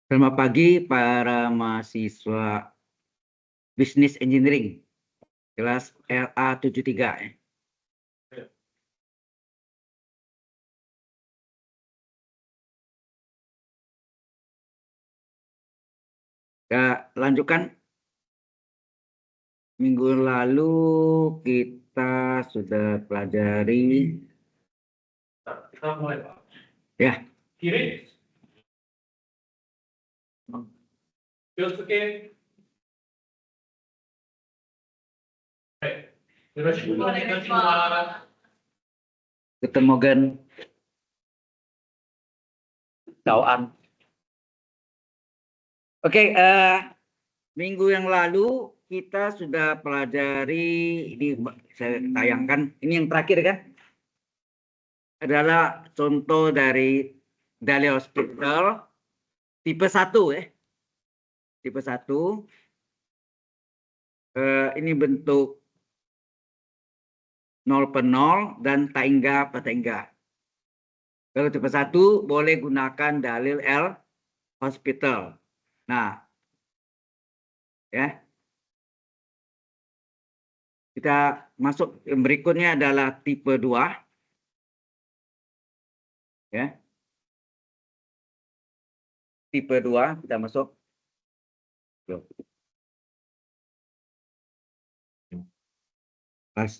Selamat pagi para mahasiswa Business Engineering kelas LA 73. Kita lanjutkan. Minggu lalu kita sudah pelajari Kita mulai, Pak. ya. Kiri. Feels okay. Terus kita cuma Ketemu Gen Tauan. Oke, minggu yang lalu kita sudah pelajari, ini saya tayangkan, ini yang terakhir kan, adalah contoh dari Dalil Hospital tipe 1 ya. Tipe 1 ini bentuk 0/0 dan taingga per taingga. Kalau tipe 1 boleh gunakan dalil L Hospital. Nah, ya. Kita masuk yang berikutnya adalah tipe 2. Ya. Tipe 2 kita masuk. Pas.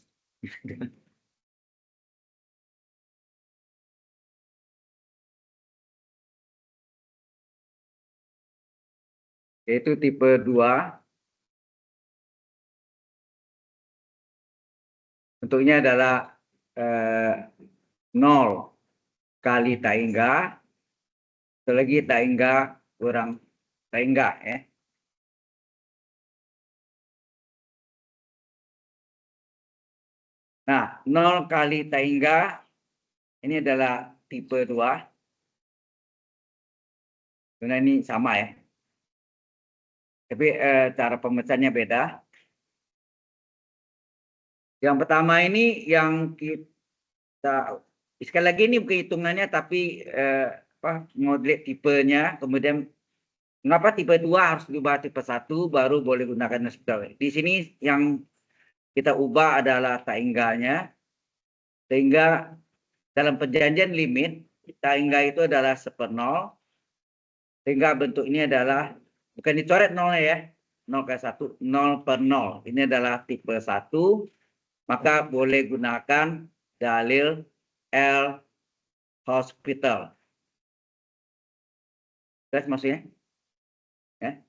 Yaitu tipe 2. Bentuknya adalah 0 kali taingga, satu lagi taingga kurang taingga ya. Nah, 0 kali taingga ini adalah tipe 2. Sebenarnya ini sama ya. Tapi cara pemecahannya beda. Yang pertama ini yang kita, sekali lagi ini bukan hitungannya tapi model tipenya, kemudian mengapa tipe 2 harus diubah tipe 1 baru boleh gunakan hospital. Di sini yang kita ubah adalah taingganya, sehingga dalam perjanjian limit taingga itu adalah 1/0, sehingga bentuk ini adalah bukan dicoret 0 ya, 0 ke 1, 0/0. Ini adalah tipe 1. Maka boleh gunakan dalil L Hospital. Jelas maksudnya? Ya.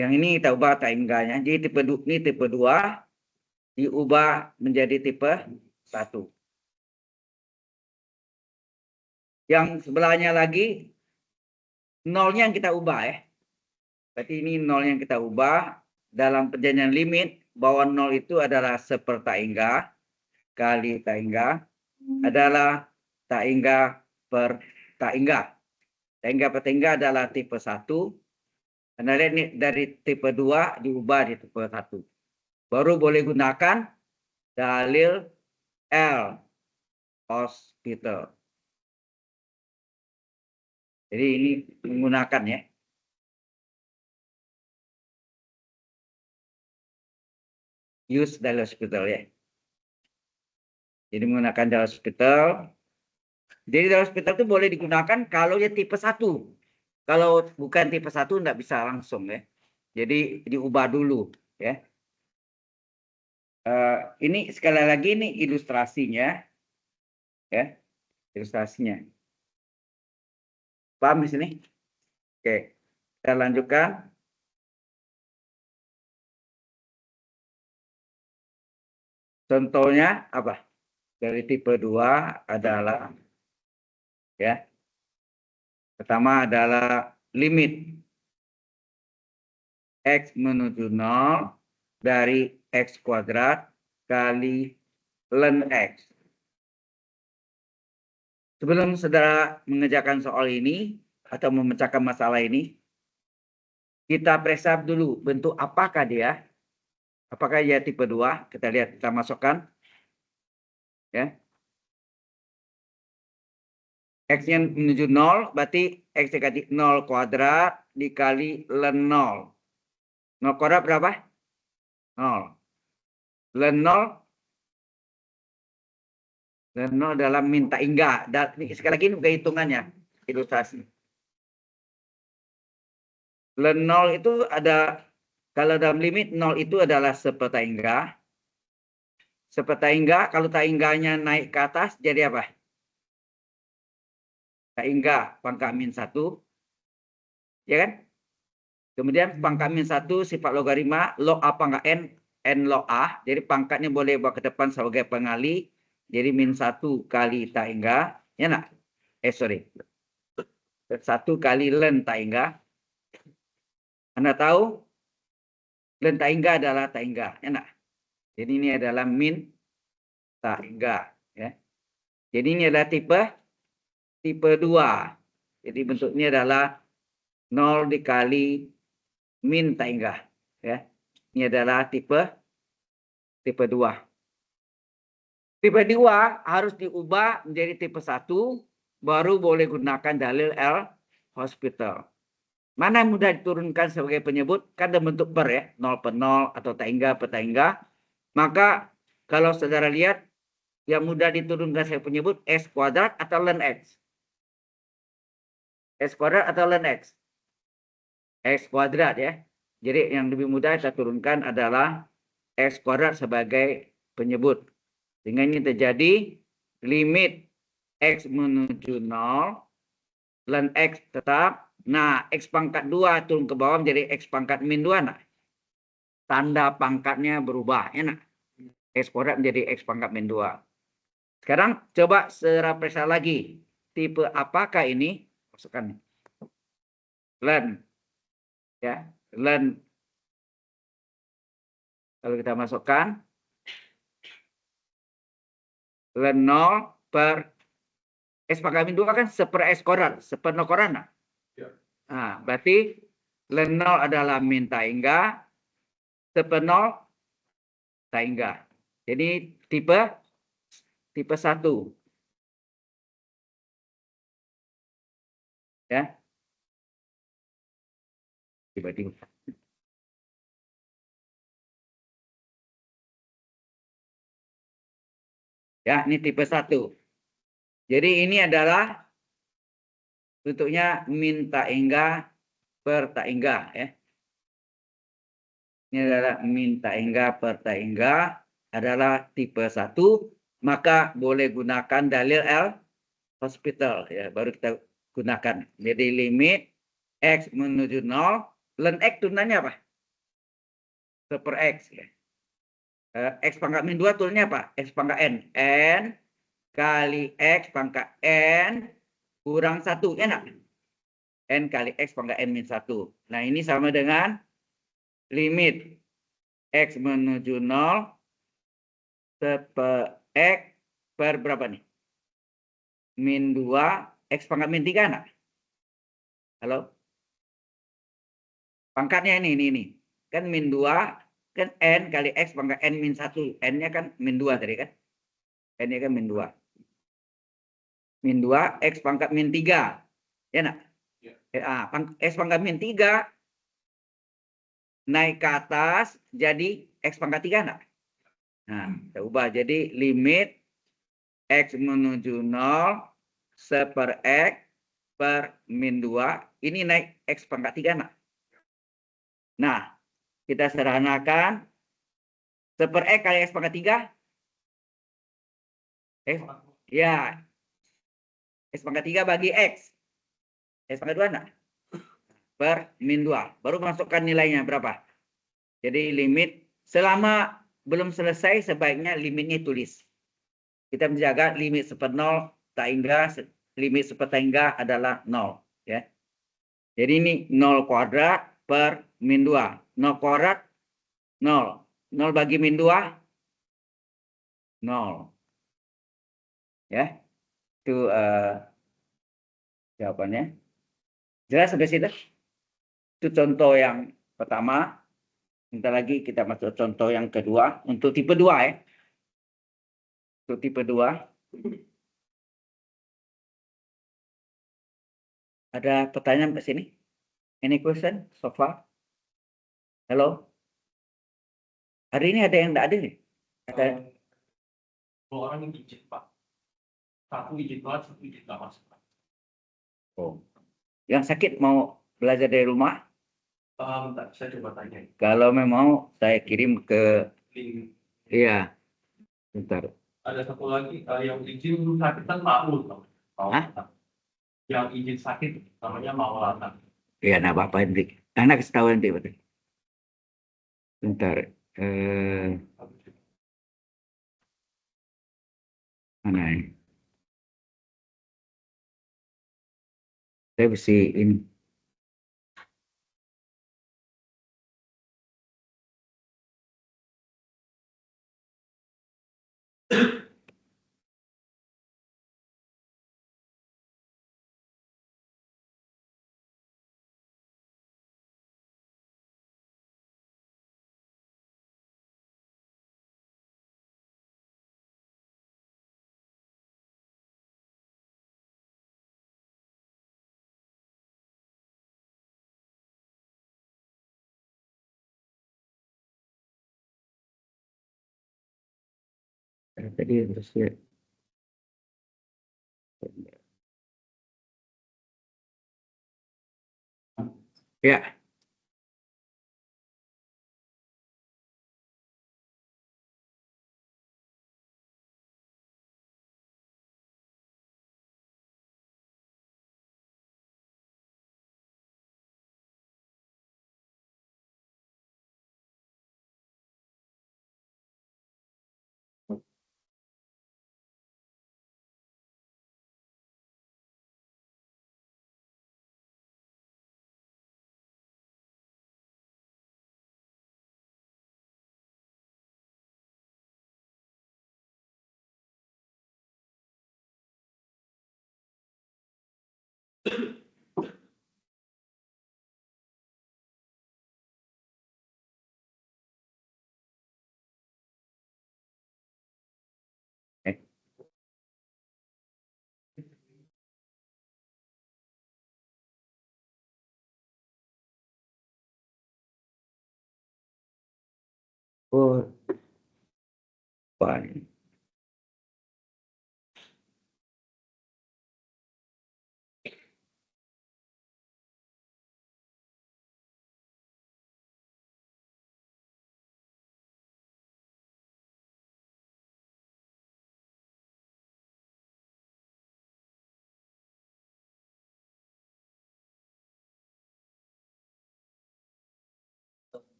Yang ini kita ubah taingganya. Jadi tipe ini tipe 2 diubah menjadi tipe 1. Yang sebelahnya lagi nolnya yang kita ubah ya. Berarti ini 0 yang kita ubah dalam perjanjian limit bahwa 0 itu adalah 1/taingga kali taingga adalah taingga per taingga. Taingga per taingga adalah tipe 1. Anda lihat nih dari tipe 2 diubah di tipe 1. Baru boleh gunakan dalil L Hospital. Jadi ini menggunakan ya. Use dalil hospital ya. Jadi menggunakan dalil hospital. Jadi dalil hospital itu boleh digunakan kalau ya tipe 1. Kalau bukan tipe 1 enggak bisa langsung ya. Jadi diubah dulu ya. Ini sekali lagi ini ilustrasinya ya. Ilustrasinya. Paham di sini? Oke. Kita lanjutkan. Contohnya apa? Dari tipe 2 adalah ya. Pertama adalah limit X menuju 0 dari X kuadrat kali ln X. Sebelum saudara mengerjakan soal ini atau memecahkan masalah ini, kita periksa dulu bentuk apakah dia. Apakah dia tipe 2? Kita lihat, kita masukkan. Ya. X-nya menuju 0, berarti X dikali 0 kuadrat dikali ln 0. 0 kuadrat berapa? 0. Ln 0. Ln 0 adalah min tak hingga. Sekali lagi ini bukan hitungannya. Ilustrasi. Ln 0 itu ada, kalau dalam limit 0 itu adalah seper tak hingga. Seper tak hingga, kalau tak hingganya naik ke atas, jadi apa? Tak hingga pangkat min 1. Ya kan? Kemudian pangkat min 1 sifat logaritma, log A pangkat N log A. Jadi pangkatnya boleh bawa ke depan sebagai pengali. Jadi min 1 kali tak hingga. Ya nak? Sorry. 1 kali ln tak hingga. Anda tahu? Ln tak hingga adalah tak hingga. Ya nak? Jadi ini adalah min tak hingga. Ya. Jadi ini adalah tipe 2. Jadi bentuknya adalah 0 dikali min tak hingga. Ya. Ini adalah tipe 2. Tipe 2 harus diubah menjadi tipe 1, baru boleh gunakan dalil L'Hospital. Mana yang mudah diturunkan sebagai penyebut? Kan ada bentuk per ya, 0 per 0 atau tak hingga per tak hingga. Maka kalau saudara lihat, yang mudah diturunkan sebagai penyebut X kuadrat atau ln X. X kuadrat atau ln X? X kuadrat ya. Jadi yang lebih mudah kita turunkan adalah X kuadrat sebagai penyebut. Sehingga ini terjadi limit X menuju 0, ln X tetap. Nah, X pangkat 2 turun ke bawah menjadi X pangkat min 2. Nah. Tanda pangkatnya berubah. Ya, nah. X kuadrat menjadi X pangkat min 2. Sekarang coba secara periksa lagi. Tipe apakah ini? Masukkan. Ln. Ya, ln. Kalau kita masukkan. Ln 0 per X pangkat min 2 kan seper X kuadrat. Seper 0 kuadrat. Nah. Nah, berarti ln 0 adalah min tak hingga, seper 0 tak hingga. Jadi tipe 1. Ya. Tiba-tiba. Ya, ini tipe 1. Jadi ini adalah bentuknya min tak hingga per tak hingga ya. Ini adalah min tak hingga per tak hingga adalah tipe 1, maka boleh gunakan dalil L'Hospital ya, baru kita gunakan. Jadi limit X menuju 0, ln X turunannya apa? Seper X ya. X pangkat min 2 turunnya apa? X pangkat N. N kali X pangkat N kurang 1. Enak? N kali X pangkat N min 1. Nah, ini sama dengan limit X menuju 0 seper X per berapa nih? Min 2 X pangkat min 3 enggak? Halo? Pangkatnya ini. Kan min 2 kan N kali X pangkat N min 1. N-nya kan min 2 tadi kan? N-nya kan min 2. Min 2 X pangkat min 3. Ya enggak? Ya. X pangkat min 3 naik ke atas jadi X pangkat 3 enggak? Nah, kita ubah jadi limit X menuju 0 seper X per min 2. Ini naik X pangkat 3 enggak? Nah, kita sederhanakan. Seper X kali X pangkat 3. Ya. X pangkat 3 bagi X. X pangkat 2 enggak? Per min 2. Baru masukkan nilainya berapa? Jadi limit selama belum selesai sebaiknya limitnya tulis. Kita menjaga limit seper 0 tak hingga, limit seper tak hingga adalah 0 ya. Jadi ini 0 kuadrat per min 2. 0 kuadrat 0. 0 bagi min 2 0. Ya. Itu jawabannya. Jelas sampai situ? Itu contoh yang pertama. Sebentar lagi kita masuk contoh yang kedua untuk tipe 2 ya. Untuk tipe 2. Ada pertanyaan ke sini? Any question so far? Halo? Hari ini ada yang enggak ada nih? Ada. Dua orang yang izin, Pak. Satu izin kelas, satu izin nggak masuk, Pak. Oh. Yang sakit mau belajar dari rumah? Bentar, saya coba tanya. Kalau memang saya kirim ke Link. iya. Bentar. Ada satu lagi yang izin sakit kan Maul, Pak. Hah? Yang izin sakit namanya Maulana. Iya, nah Bapak nanti. Anak kasih tahu nanti, Pak. Bentar. Mana ini? Saya mesti ini. Tadi terus ya. Ya. Eh. Oh, Pak.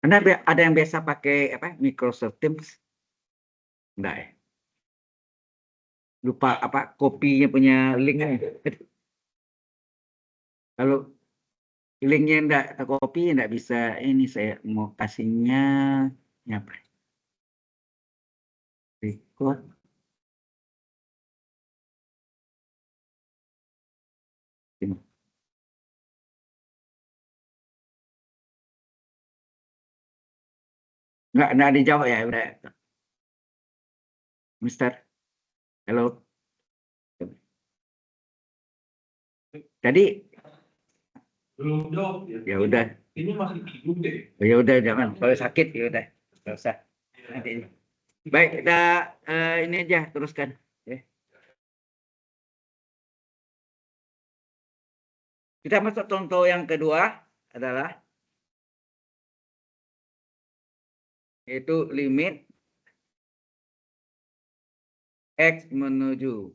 Anda ada yang biasa pakai apa? Microsoft Teams? Enggak ya? Lupa apa kopinya punya linknya. Kalau Linknya enggak tercopy, enggak bisa. Ini saya mau kasihnya apa? Record. Ini. Enggak dijawab ya, udah. Mister, halo. Tadi Belum jawab ya. ya udah. Ini masih hidup deh. Ya udah, jangan. Kalau sakit ya udah. Enggak usah. Nanti. Baik, kita ini aja teruskan. Ya. Kita masuk contoh yang kedua adalah yaitu limit X menuju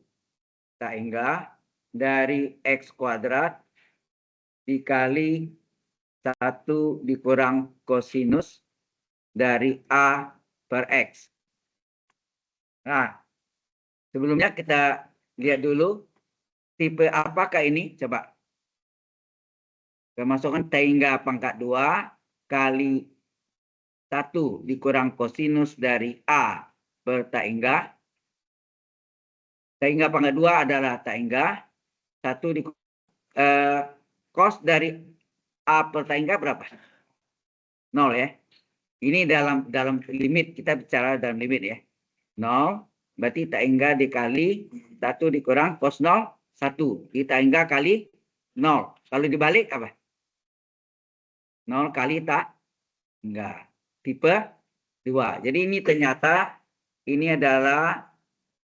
tak hingga dari X kuadrat dikali 1 dikurang kosinus dari A per X. Nah, sebelumnya kita lihat dulu tipe apakah ini, coba. Kita masukkan T hingga pangkat 2 kali 1 dikurang kosinus dari A per tak hingga. Tak hingga pangkat 2 adalah tak hingga. 1 dikurang cos dari A per tak hingga berapa? 0 ya. Ini dalam limit, kita bicara dalam limit ya. 0, berarti tak hingga dikali 1 dikurang cos 0, 1. Tak hingga kali 0. Kalau dibalik apa? 0 kali tak hingga. Tipe 2. Jadi ini ternyata ini adalah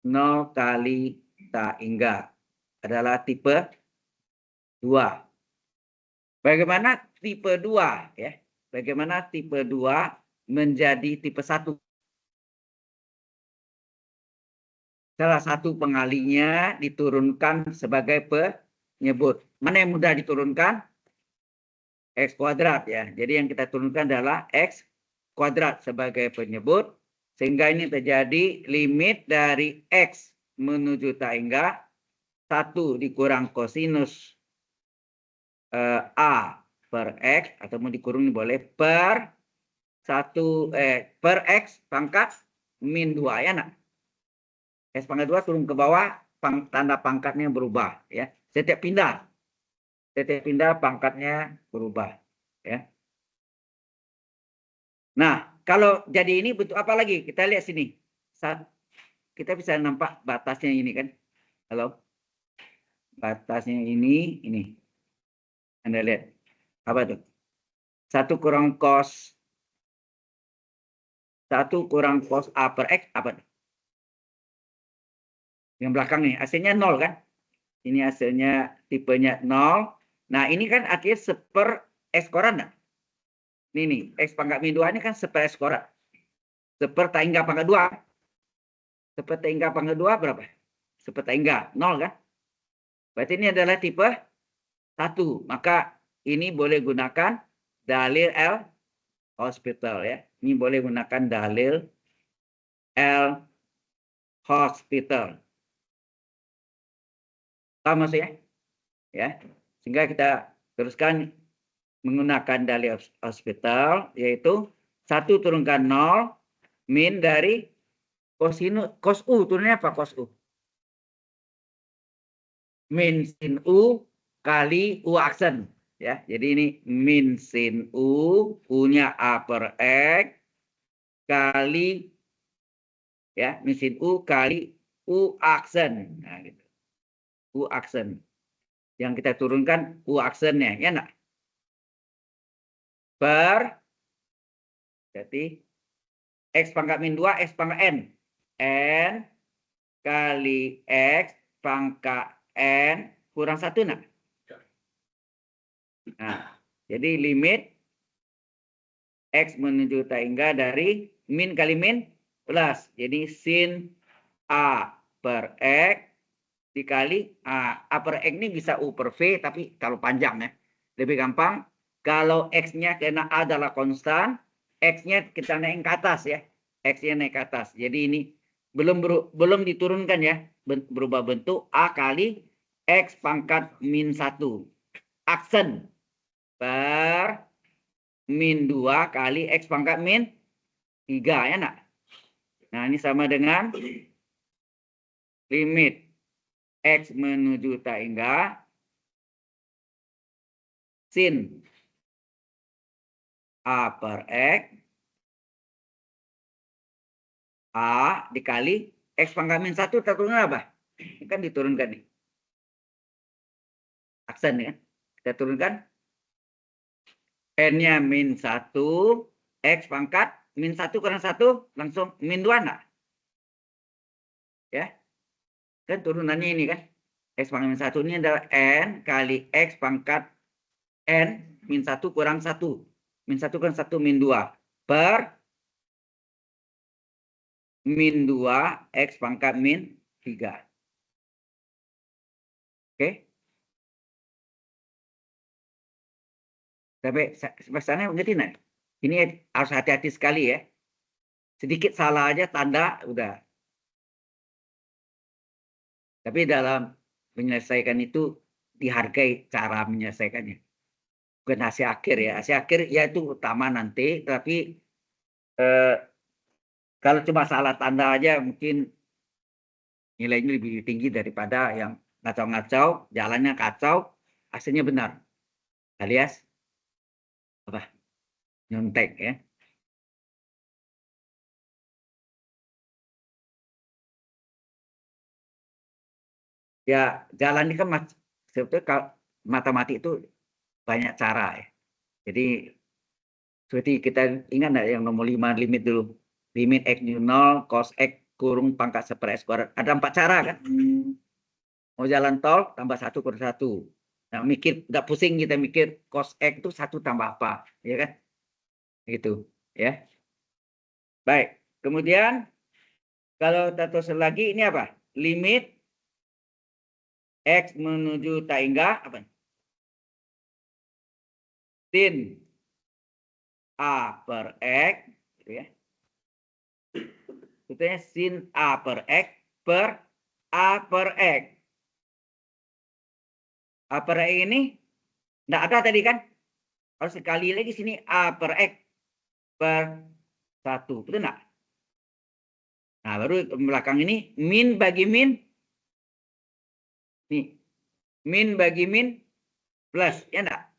0 kali tak hingga. Adalah tipe 2. Bagaimana tipe 2 ya? Bagaimana tipe 2 menjadi tipe 1? Salah satu pengalinya diturunkan sebagai penyebut. Mana yang mudah diturunkan? X kuadrat ya. Jadi yang kita turunkan adalah X kuadrat sebagai penyebut. Sehingga ini terjadi limit dari X menuju tak hingga 1 dikurang kosinus A per X. Atau mau dikurung boleh per 1 per X pangkat min 2 ya nak. X pangkat 2 turun ke bawah, tanda pangkatnya berubah ya. Setiap pindah pangkatnya berubah ya. Nah, kalau jadi ini bentuk apa lagi? Kita lihat sini. Kita bisa nampak batasnya ini kan. Halo. Batasnya ini. Anda lihat. Apa tuh? 1 kurang cos A per X apa tuh? Yang belakang nih, hasilnya 0 kan? Ini hasilnya tipenya 0. Nah, ini kan artinya seper X kuadrat enggak? Ini nih, X pangkat min 2 ini kan seper X kuadrat. Seper tak hingga pangkat 2. Seper tak hingga pangkat 2 berapa? Seper tak hingga 0 kan? Berarti ini adalah tipe 1. Maka ini boleh gunakan dalil L hospital ya. Ini boleh gunakan dalil L hospital. Paham maksudnya? Ya. Sehingga kita teruskan menggunakan dalil hospital, yaitu 1 turunkan 0 min dari kosinus cos U. Turunnya apa cos U? Min sin U kali U aksen. Ya, jadi ini min sin U, U-nya A per X kali ya, min sin U kali U aksen. Nah, gitu. U aksen. Yang kita turunkan U aksennya, ya enggak? Per jadi X pangkat min 2, X pangkat N. N kali X pangkat N kurang 1 enggak? Nah, jadi limit X menuju tak hingga dari min kali min plus. Jadi sin A per X dikali A per X ini bisa U per V, tapi kalau panjang ya. Lebih gampang. Kalau X-nya karena A adalah konstan, X-nya kita naik ke atas ya. X-nya naik ke atas. Jadi ini belum diturunkan ya. Berubah bentuk A kali X pangkat min 1. Aksen. per min 2 kali X pangkat min 3 ya nak? Nah ini sama dengan limit X menuju tak hingga sin A per X A dikali X pangkat min 1 terturun apa? Ini kan diturunkan nih. Aksen ya. Kita turunkan. N-nya min 1. X pangkat min 1 kurang 1. Langsung min 2 enggak? Ya. Kan turunannya ini kan. X pangkat min 1 ini adalah N kali X pangkat N min 1 kurang 1. Min 1 kurang 1 min 2. Per min 2 X pangkat min 3. Oke. Sampai sana ngerti nggak? Ini harus hati-hati sekali ya. Sedikit salah aja tanda udah. Tapi dalam menyelesaikan itu dihargai cara menyelesaikannya. Bukan hasil akhir ya. Hasil akhir ya itu utama nanti. Tapi kalau cuma salah tanda aja mungkin nilainya lebih tinggi daripada yang ngacau-ngacau, jalannya kacau, hasilnya benar. Alias apa? Nyontek ya. Ya jalan ini kan sebetulnya kalau matematik itu banyak cara ya. Jadi seperti kita ingat nggak yang nomor 5 limit dulu. Limit X min 0 cos X kurung pangkat 1 per X kuadrat. Ada 4 cara kan. Mau jalan tol tambah 1 kurang 1. Nah, mikir nggak pusing kita mikir cos X itu 1 tambah apa, ya kan? Gitu, ya. Baik. Kemudian kalau kita terus lagi ini apa? Limit X menuju tak hingga apa? Sin A per X, gitu ya. Sebetulnya sin A per X per A per X. A per X ini enggak ada tadi kan? Harus sekali lagi sini A per X per 1. Betul enggak? Nah, baru belakang ini min bagi min. Nih. Min bagi min plus. Ya enggak?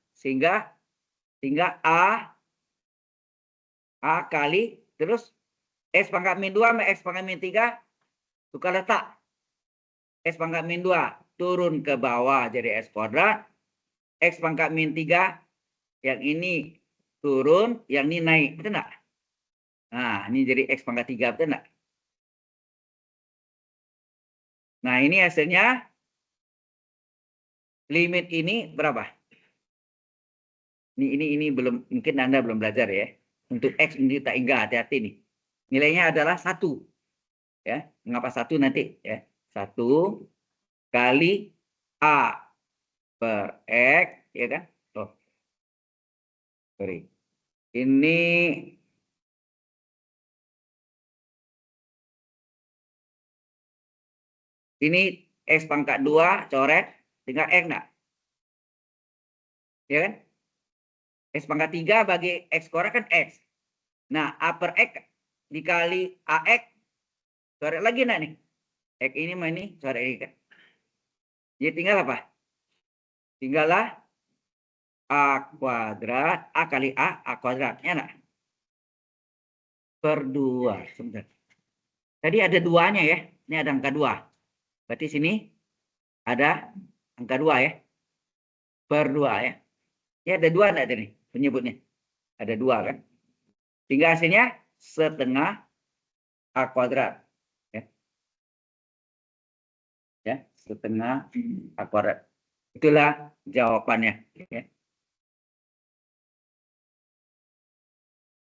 Sehingga A kali terus X pangkat min 2 sama X pangkat min 3 tukar letak. X pangkat min 2 turun ke bawah jadi X kuadrat. X pangkat min 3 yang ini turun, yang ini naik. Betul enggak? Nah, ini jadi X pangkat 3. Betul enggak? Nah, ini hasilnya limit ini berapa? Ini belum, mungkin Anda belum belajar ya. Untuk X ini tak hingga, hati-hati nih. Nilainya adalah 1. Ya, mengapa 1 nanti ya? 1 kali A per X, ya kan? Oh, sorry. Ini X pangkat 2 coret tinggal X enggak? Ya kan? X pangkat 3 bagi X kuadrat kan X. Nah, A per X dikali AX coret lagi enggak nih? X ini mah ini coret ini kan. Jadi tinggal apa? Tinggallah A kuadrat, A kali A kuadrat. Ya enggak? Per 2. Sebentar. Tadi ada 2-nya ya. Ini ada angka 2. Berarti sini ada angka 2 ya. Per 2 ya. Ya ada 2 enggak nih penyebutnya? Ada 2 kan? Tinggal hasilnya setengah A kuadrat. Ya. Ya, setengah A kuadrat. Itulah jawabannya. Ya.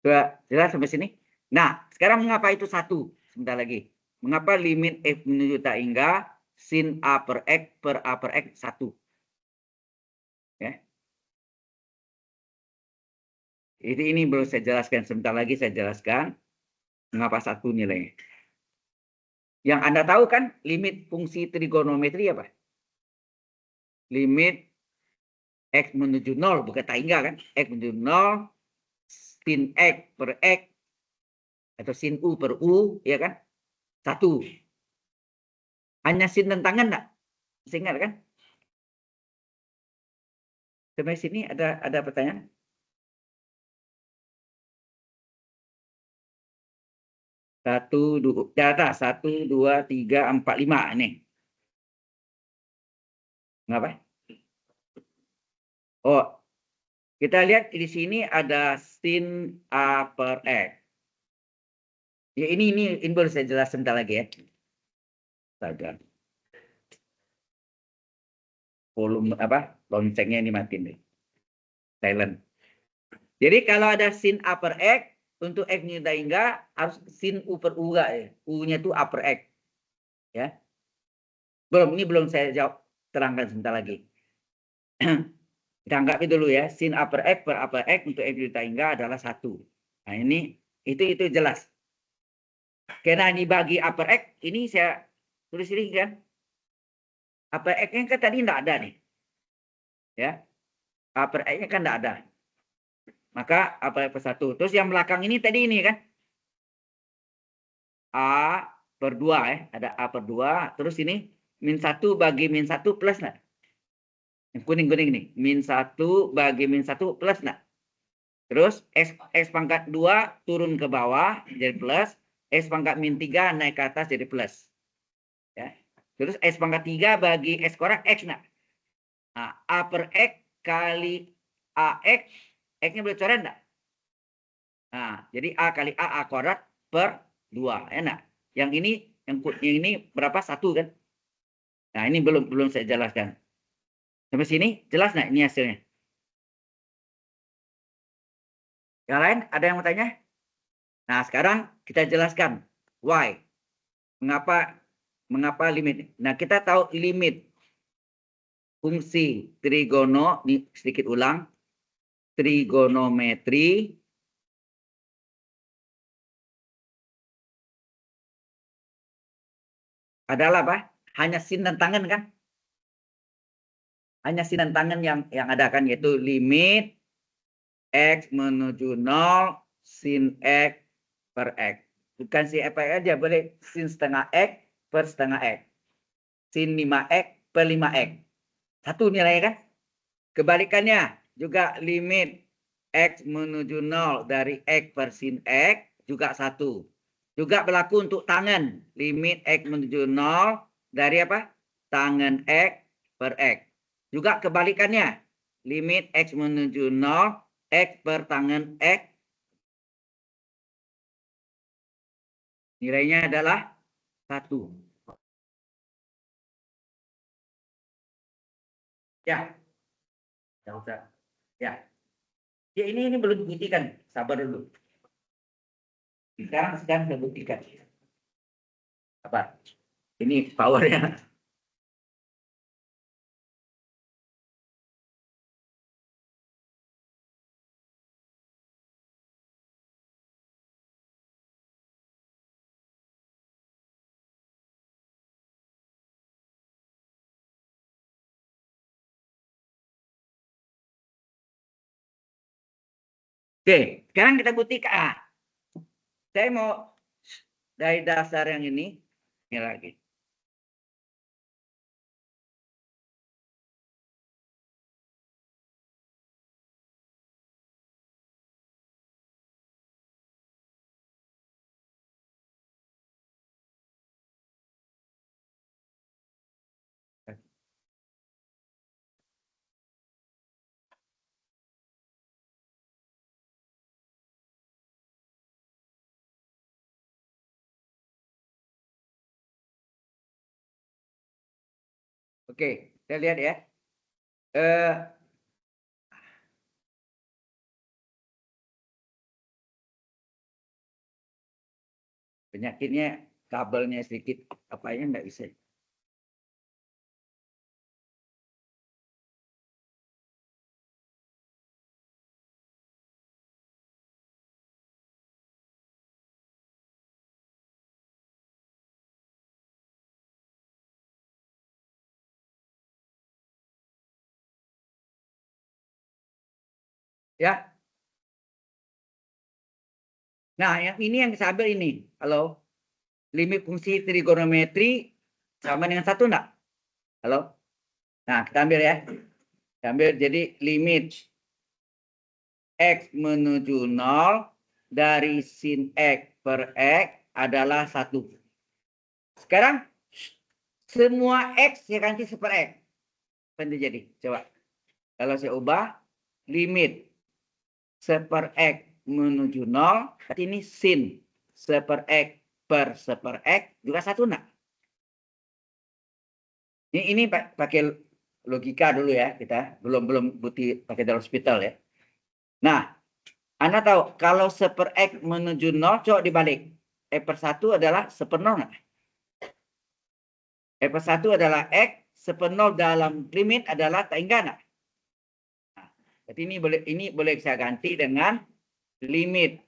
Sudah jelas sampai sini? Nah, sekarang mengapa itu 1? Sebentar lagi. Mengapa limit F menuju tak hingga sin A per X per A per X 1? Ya. Ini belum saya jelaskan. Sebentar lagi saya jelaskan mengapa 1 nilainya. Yang Anda tahu kan limit fungsi trigonometri apa? Limit X menuju 0, bukan tak hingga kan? X menuju 0, sin X per X, atau sin U per U, ya kan? 1. Hanya sin dan tangan enggak? Masih ingat kan? Sampai sini ada pertanyaan? Data 1, 2, 3, 4, 5 ini. Ngapa? Oh, kita lihat di sini ada sin A per X. Ya, ini baru saya jelaskan sebentar lagi ya. Saja. Volume apa? Loncengnya ini mati nih. Silent. Jadi kalau ada sin A per X, untuk X minta hingga harus sin U per U ya. U-nya itu A per X. Ya. Ini belum saya jawab, terangkan sebentar lagi. Kita anggap itu dulu ya. Sin A per X untuk X minta hingga adalah 1. Nah, ini itu jelas. Karena ini bagi A per X, ini saya tulis ini kan. A per X-nya kan tadi tidak ada nih. Ya. A per X-nya kan tidak ada. Maka A per X per 1. Terus yang belakang ini tadi ini kan. A per 2 ya. Ada A per 2. Terus ini min 1 bagi min 1 plus nah. Yang kuning-kuning nih. Min 1 bagi min 1 plus nah. Terus X pangkat 2 turun ke bawah jadi plus. X pangkat min 3 naik ke atas jadi plus. Ya. Terus X pangkat 3 bagi X kuadrat X nah. Nah, A per X kali AX. X-nya boleh coret enggak? Nah, jadi A kali A kuadrat per 2. Enak. Yang ini berapa? 1 kan? Nah, ini belum saya jelaskan. Sampai sini jelas nggak ini hasilnya? Yang lain ada yang mau tanya? Nah, sekarang kita jelaskan why. Mengapa limit? Nah, kita tahu limit fungsi trigono, ini sedikit ulang, trigonometri adalah apa? Hanya sin dan tangan kan? Hanya sin dan tangan yang ada kan, yaitu limit X menuju 0 sin X per X. Bukan sin X per X aja, boleh sin setengah X per setengah X. Sin 5X per 5X. Satu nilainya kan? Kebalikannya juga limit X menuju 0 dari X per sin X juga 1. Juga berlaku untuk tangan. Limit X menuju 0 dari apa? Tangan X per X. Juga kebalikannya. Limit X menuju 0, X per tangan X. Nilainya adalah 1. Ya. Ya, usah. Ya. Ya, ini belum dibuktikan. Sabar dulu. Sekarang sedang saya buktikan. Apa? Ini powernya. Oke, sekarang kita buktikan. Saya mau dari dasar yang ini lagi. Oke, kita lihat ya. Penyakitnya kabelnya sedikit apanya nggak bisa. Ya. Nah, yang ini yang saya ambil ini. Halo. Limit fungsi trigonometri sama dengan 1 enggak? Halo. Nah, kita ambil ya. Kita ambil jadi limit X menuju 0 dari sin X per X adalah 1. Sekarang semua X saya ganti per X. Apa yang terjadi? Coba. Kalau saya ubah limit per X menuju 0, berarti ini sin per X per X juga 1 enggak? Ini pakai logika dulu ya kita, belum bukti pakai dalam hospital ya. Nah, Anda tahu kalau per X menuju 0, coba dibalik. X per 1 adalah per 0 enggak? X per 1 adalah X, per 0 dalam limit adalah tak hingga enggak? Nah, berarti ini boleh saya ganti dengan limit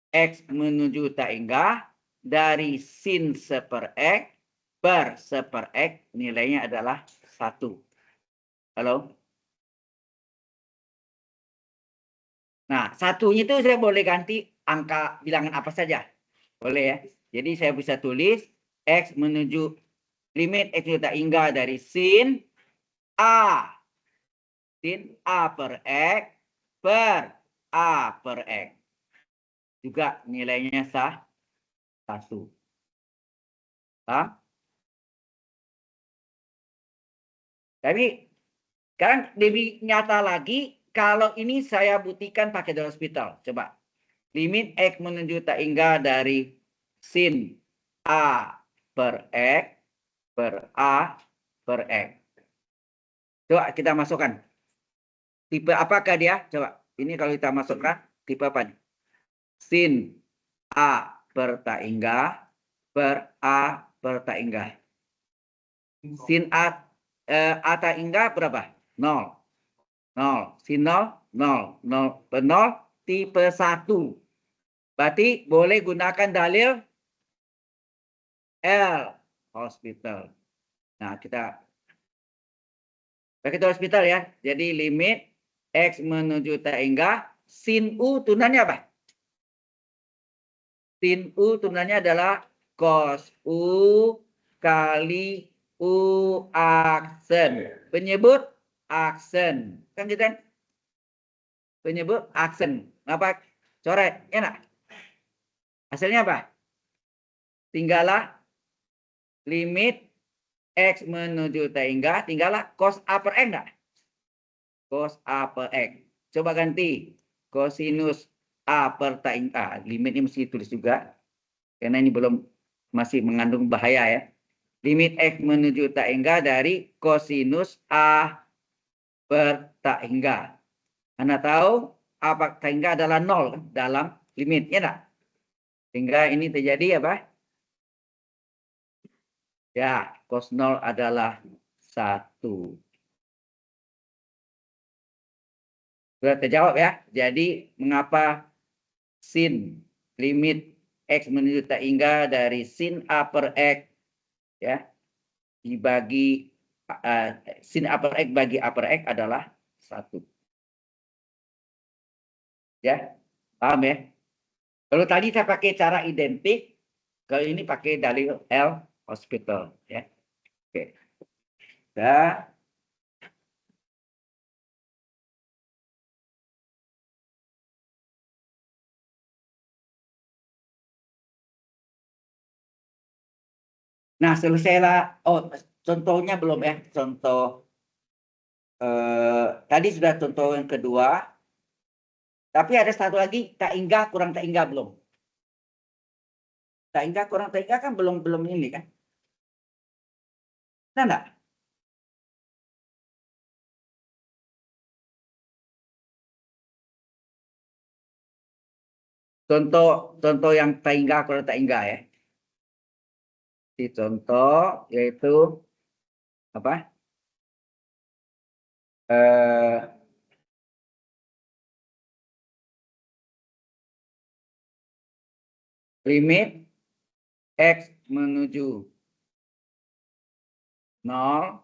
X menuju tak hingga dari sin per X per X nilainya adalah 1. Halo? Nah, satunya itu saya boleh ganti angka bilangan apa saja. Boleh ya. Jadi saya bisa tulis X menuju limit X tak hingga dari sin A. Sin A per X per A per X. Juga nilainya 1. Paham? Tapi sekarang lebih nyata lagi kalau ini saya buktikan pakai dalam hospital. Coba. Limit X menuju tak hingga dari sin A per X per A per X. Coba kita masukkan. Tipe apakah dia? Coba. Ini kalau kita masukkan, tipe apa nih? Sin A per tak hingga per A per tak hingga. Sin A tak hingga berapa? 0. 0. Sin 0, 0. 0 per 0, tipe 1. Berarti boleh gunakan dalil L hospital. Nah, kita pakai hospital ya. Jadi limit X menuju tak hingga sin U turunannya apa? Sin U turunannya adalah cos U kali U aksen. Penyebut aksen. Kan gitu kan? Penyebut aksen. Apa? Coret. Ya enggak? Hasilnya apa? Tinggallah limit X menuju tak hingga. Tinggallah cos A per X enggak? Cos A per X. Coba ganti. Cosinus A per tak hingga. Limitnya mesti tulis juga. Karena ini masih mengandung bahaya ya. Limit X menuju tak hingga dari cosinus A per tak hingga. Anda tahu apa tak hingga adalah 0 dalam limit, ya enggak? Sehingga ini terjadi apa? Ya, cos 0 adalah 1. Sudah terjawab ya. Jadi mengapa sin limit X menuju tak hingga dari sin A per X ya dibagi sin A per X bagi A per X adalah 1. Ya, paham ya? Kalau tadi saya pakai cara identik, kalau ini pakai dalil L hospital ya. Oke. Nah, nah selesailah. Oh, contohnya belum ya. Contoh tadi sudah contoh yang kedua. Tapi ada satu lagi, tak hingga kurang tak hingga belum. Tak hingga kurang tak hingga kan belum ini kan. Nah, enggak? Contoh yang tak hingga kurang tak hingga ya. Di contoh yaitu apa? Limit X menuju 0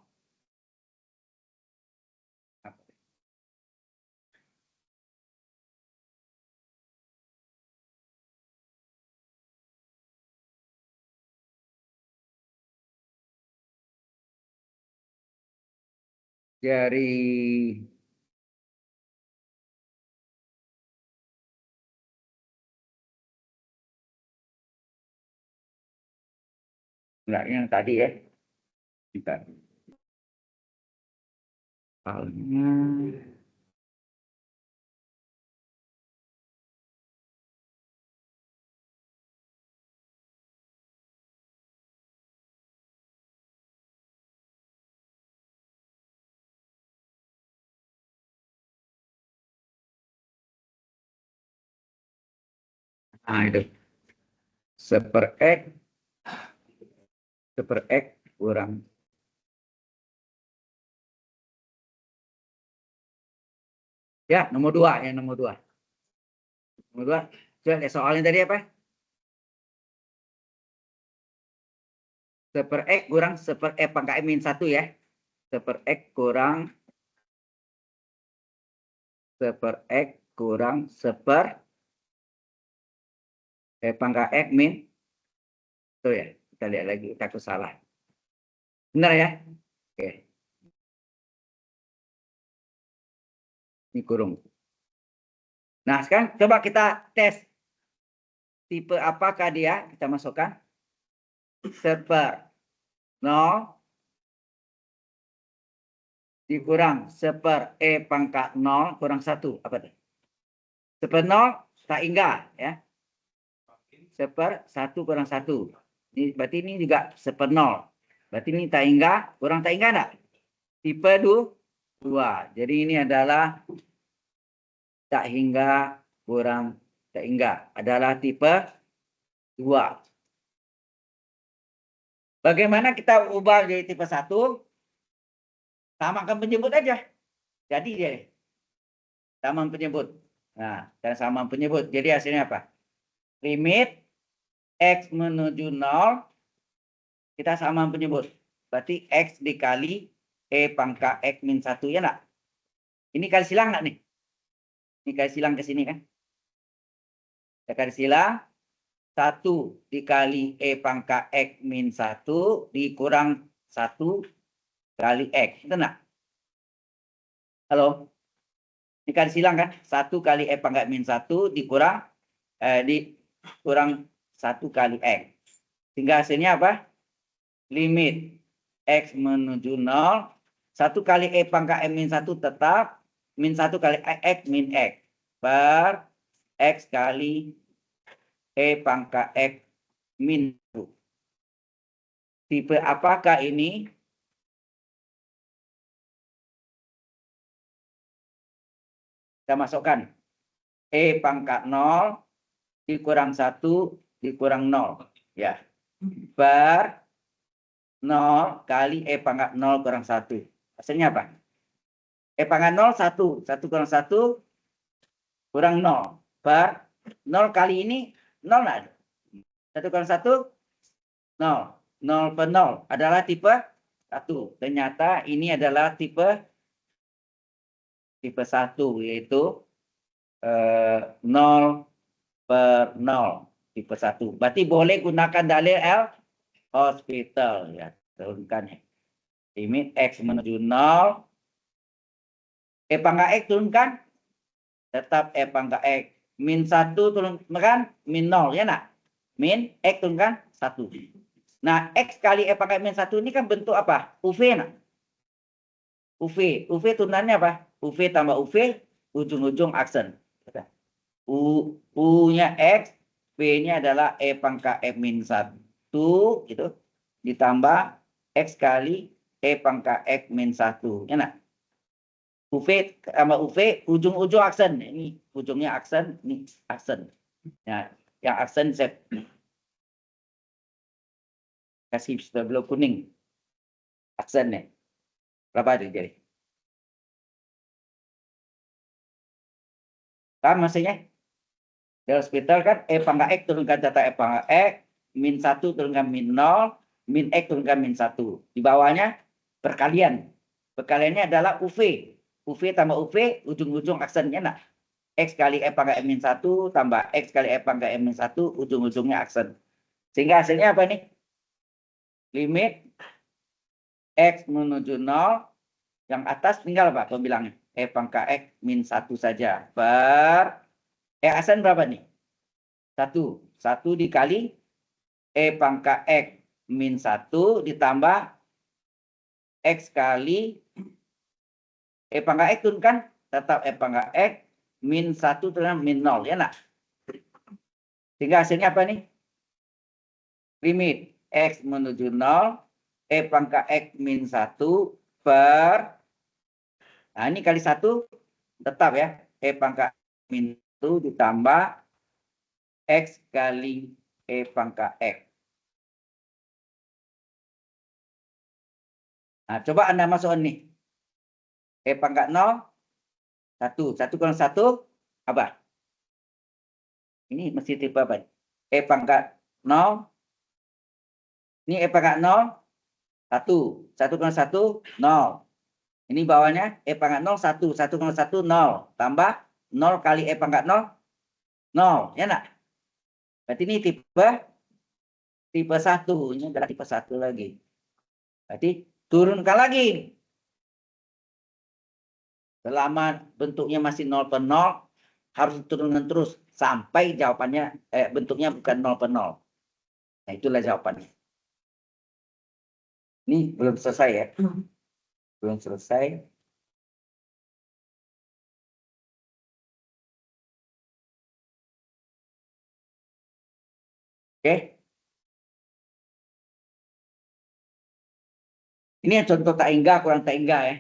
dari enggak yang tadi ya. Bentar. Nah, itu. Seper X kurang. Ya, nomor 2. Ya, nomor 2. Nomor 2. Coba lihat soalnya tadi apa? Seper X kurang seper E pangkat min 1 ya. Seper X kurang seper X kurang seper E pangkat X min. Tuh ya, kita lihat lagi, takut salah. Benar ya? Oke. Ini kurung. Nah, sekarang coba kita tes. Tipe apakah dia? Kita masukkan. Seper 0 dikurang seper E pangkat 0 kurang 1. Apa itu? Seper 0 tak hingga ya. Seper 1 kurang 1. Ini berarti ini juga seper 0. Berarti ini tak hingga, kurang tak hingga enggak? Tipe 2. Jadi ini adalah tak hingga kurang tak hingga. Adalah tipe 2. Bagaimana kita ubah jadi tipe 1? Samakan penyebut aja. Jadi dia sama penyebut. Nah, dan sama penyebut. Jadi hasilnya apa? Limit X menuju 0, kita sama penyebut. Berarti X dikali E pangkat X min 1, ya enggak? Ini kali silang enggak nih? Ini kali silang ke sini kan? Kita kali silang. 1 dikali E pangkat X min 1 dikurang 1 kali X. Itu enggak? Halo? Ini kali silang kan? 1 kali E pangkat min 1 dikurang 1 kali X. Sehingga hasilnya apa? Limit X menuju 0. 1 kali E pangkat M min 1 tetap. Min 1 kali X min X. Per X kali E pangkat X min 1. Tipe apakah ini? Kita masukkan. E pangkat 0 dikurang 1 dikurang 0. Ya. Per 0 kali E pangkat 0 kurang 1. Hasilnya apa? E pangkat 0, 1. 1 kurang 1 kurang 0. Per 0 kali ini 0 nggak ada. 1 kurang 1, 0. 0 per 0 adalah tipe 1. Ternyata ini adalah tipe 1, yaitu 0 per 0. Tipe 1. Berarti boleh gunakan dalil L'Hospital. Ya, turunkan ya. Limit X menuju 0. E pangkat X turunkan. Tetap E pangkat X. Min 1 turunkan. Min 0. Ya nak? Min X turunkan 1. Nah, X kali E pangkat min 1 ini kan bentuk apa? UV nak? UV. UV turunannya apa? UV tambah UV. Ujung-ujung aksen. U-nya X. V-nya adalah E pangkat X min 1. Gitu. Ditambah X kali E pangkat X min 1. Ya nak? UV tambah UV, ujung-ujung aksen. Ini ujungnya aksen, ini aksen. Ya, yang aksen saya kasih sebelum kuning. Aksennya. Berapa itu jadi? Kan maksudnya? Di hospital kan E pangkat X turunkan catat E pangkat X, min 1 turunkan min 0, min X turunkan min 1. Di bawahnya perkalian. Perkaliannya adalah UV. UV tambah UV, ujung-ujung aksennya nak. X kali E pangkat M min 1 tambah X kali E pangkat M min 1, ujung-ujungnya aksen. Sehingga hasilnya apa nih? Limit X menuju 0 Yang atas tinggal apa pembilangnya? E pangkat X min 1 saja. Per aksen berapa nih? 1. 1 dikali E pangkat X min 1 ditambah X kali E pangkat X turunkan. Tetap E pangkat X min 1 turun min 0. Ya nak? Sehingga hasilnya apa nih? Limit X menuju 0. E pangkat X min 1 per. Nah ini kali 1 tetap ya. E pangkat min 1 ditambah X kali E pangkat X. Nah, coba Anda masukkan nih. E pangkat 0, 1. 1 kurang 1, apa? Ini mesti tipe apa? E pangkat 0. Ini E pangkat 0, 1. 1 kurang 1, 0. Ini bawahnya E pangkat 0, 1. 1 kurang 1, 0. Tambah 0 kali E pangkat 0, 0. Ya nak? Berarti ini tipe 1. Ini adalah tipe 1 lagi. Berarti turunkan lagi. Selama bentuknya masih 0 per 0, harus diturunkan terus sampai jawabannya bentuknya bukan 0 per 0. Nah, itulah jawabannya. Ini belum selesai ya. Belum selesai. Oke. Ini yang contoh tak hingga kurang tak hingga ya.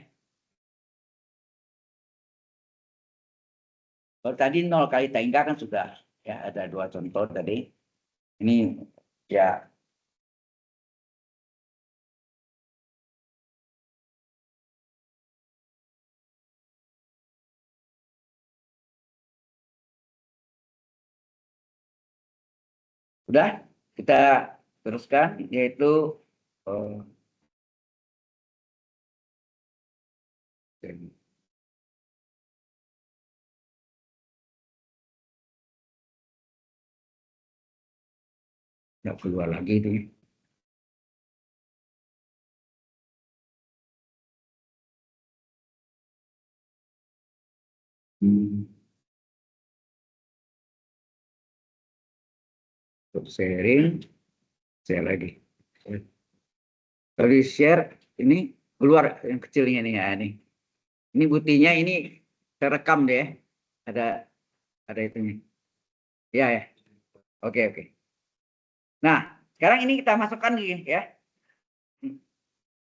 Kalau tadi 0 kali tak hingga kan sudah ya, ada 2 contoh tadi. Ini ya. Sudah, kita teruskan yaitu nggak keluar lagi itu. Untuk sharing, share lagi. Kalau di share ini keluar yang kecilnya nih ya ini. Ini buktinya ini terekam deh. Ada itunya. Ya ya. Oke. Nah, sekarang ini kita masukkan nih ya.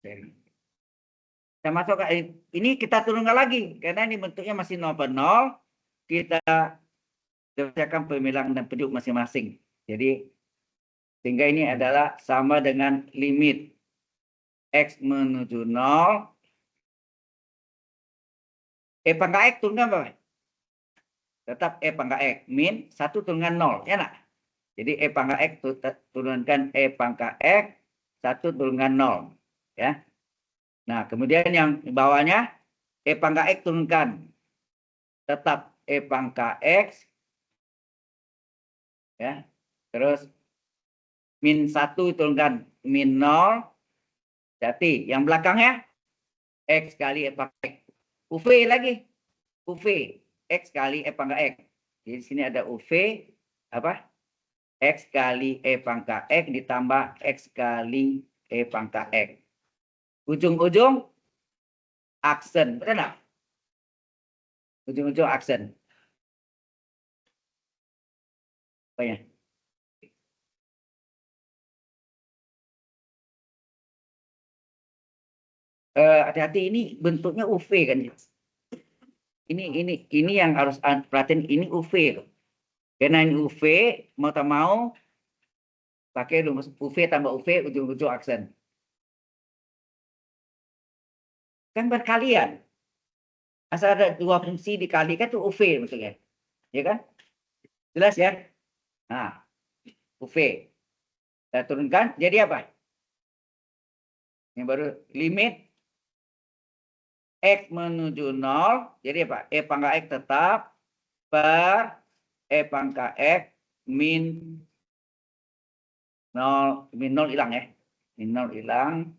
Kita masukkan ini kita turunkan lagi karena ini bentuknya masih 0 per 0. Kita kerjakan pemilangan dan penduduk masing-masing. Jadi sehingga ini adalah sama dengan limit X menuju 0. E pangkat X turunkan berapa? Tetap E pangkat X min 1 turunkan 0. Ya nak? Jadi E pangkat X turunkan E pangkat X 1 turunkan 0. Ya. Nah, kemudian yang bawahnya E pangkat X turunkan. Tetap E pangkat X. Ya. Terus min 1 turunkan min 0. Jadi yang belakangnya X kali E pangkat X. UV lagi. UV. X kali E pangkat X. Di sini ada UV. Apa? X kali E pangkat X ditambah X kali E pangkat X. Ujung-ujung aksen. Betul nggak? Ujung-ujung aksen. Apa ya? Hati-hati ini bentuknya UV kan. Ini yang harus perhatiin, ini UV loh. Karena ini UV mau tak mau pakai rumus UV tambah UV ujung-ujung aksen. Kan berkalian. Asal ada 2 fungsi dikalikan itu UV maksudnya. Ya kan? Jelas ya? Nah, UV. Kita turunkan jadi apa? Yang baru limit X menuju 0. Jadi apa? E pangkat X tetap per E pangkat X min 0. Min 0 hilang ya. Min 0 hilang.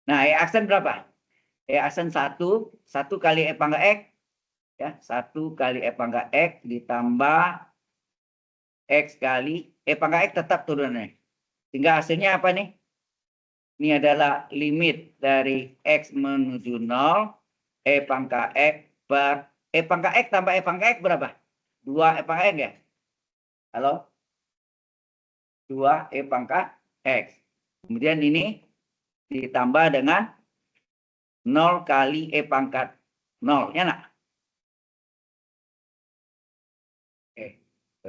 Nah, E aksen berapa? Asen 1 kali E pangkat X ya, 1 kali E pangkat X ditambah X kali E pangkat X tetap turunannya. Sehingga hasilnya apa nih? Ini adalah limit dari X menuju 0, E pangkat X per E pangkat X tambah E pangkat X berapa? 2 E pangkat X ya? Halo? 2 E pangkat X. Kemudian ini ditambah dengan 0 kali E pangkat 0. Ya nak?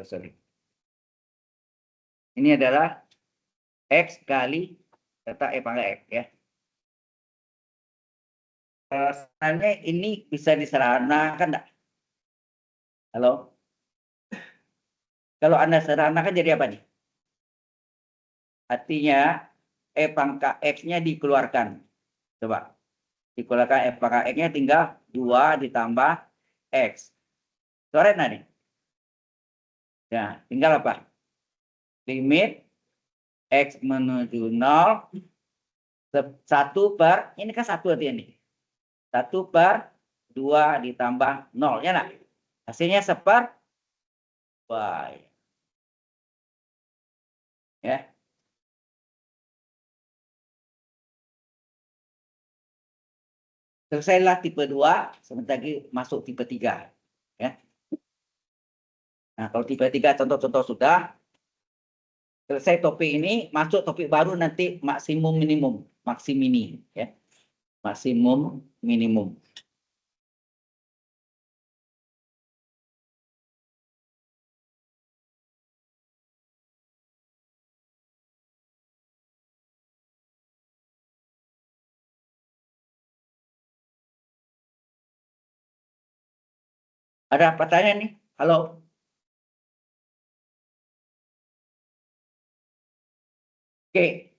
Sorry. Ini adalah X kali letak E pangkat X ya. Sebenarnya ini bisa disederhanakan enggak? Halo? Kalau Anda sederhanakan jadi apa nih? Artinya E pangkat X-nya dikeluarkan. Coba. Dikeluarkan E pangkat X-nya tinggal 2 ditambah X. Coret nih. Ya, tinggal apa? Limit X menuju 0. 1 per, ini kan 1 artinya nih. 1 per 2 ditambah 0. Ya nak? Hasilnya seper Y. Ya. Selesailah tipe 2, sebentar lagi masuk tipe 3. Ya. Nah, kalau tipe 3 contoh-contoh sudah, selesai topik ini, masuk topik baru nanti maksimum minimum, maksimini. Ya. Maksimum minimum. Ada pertanyaan nih? Halo? Oke.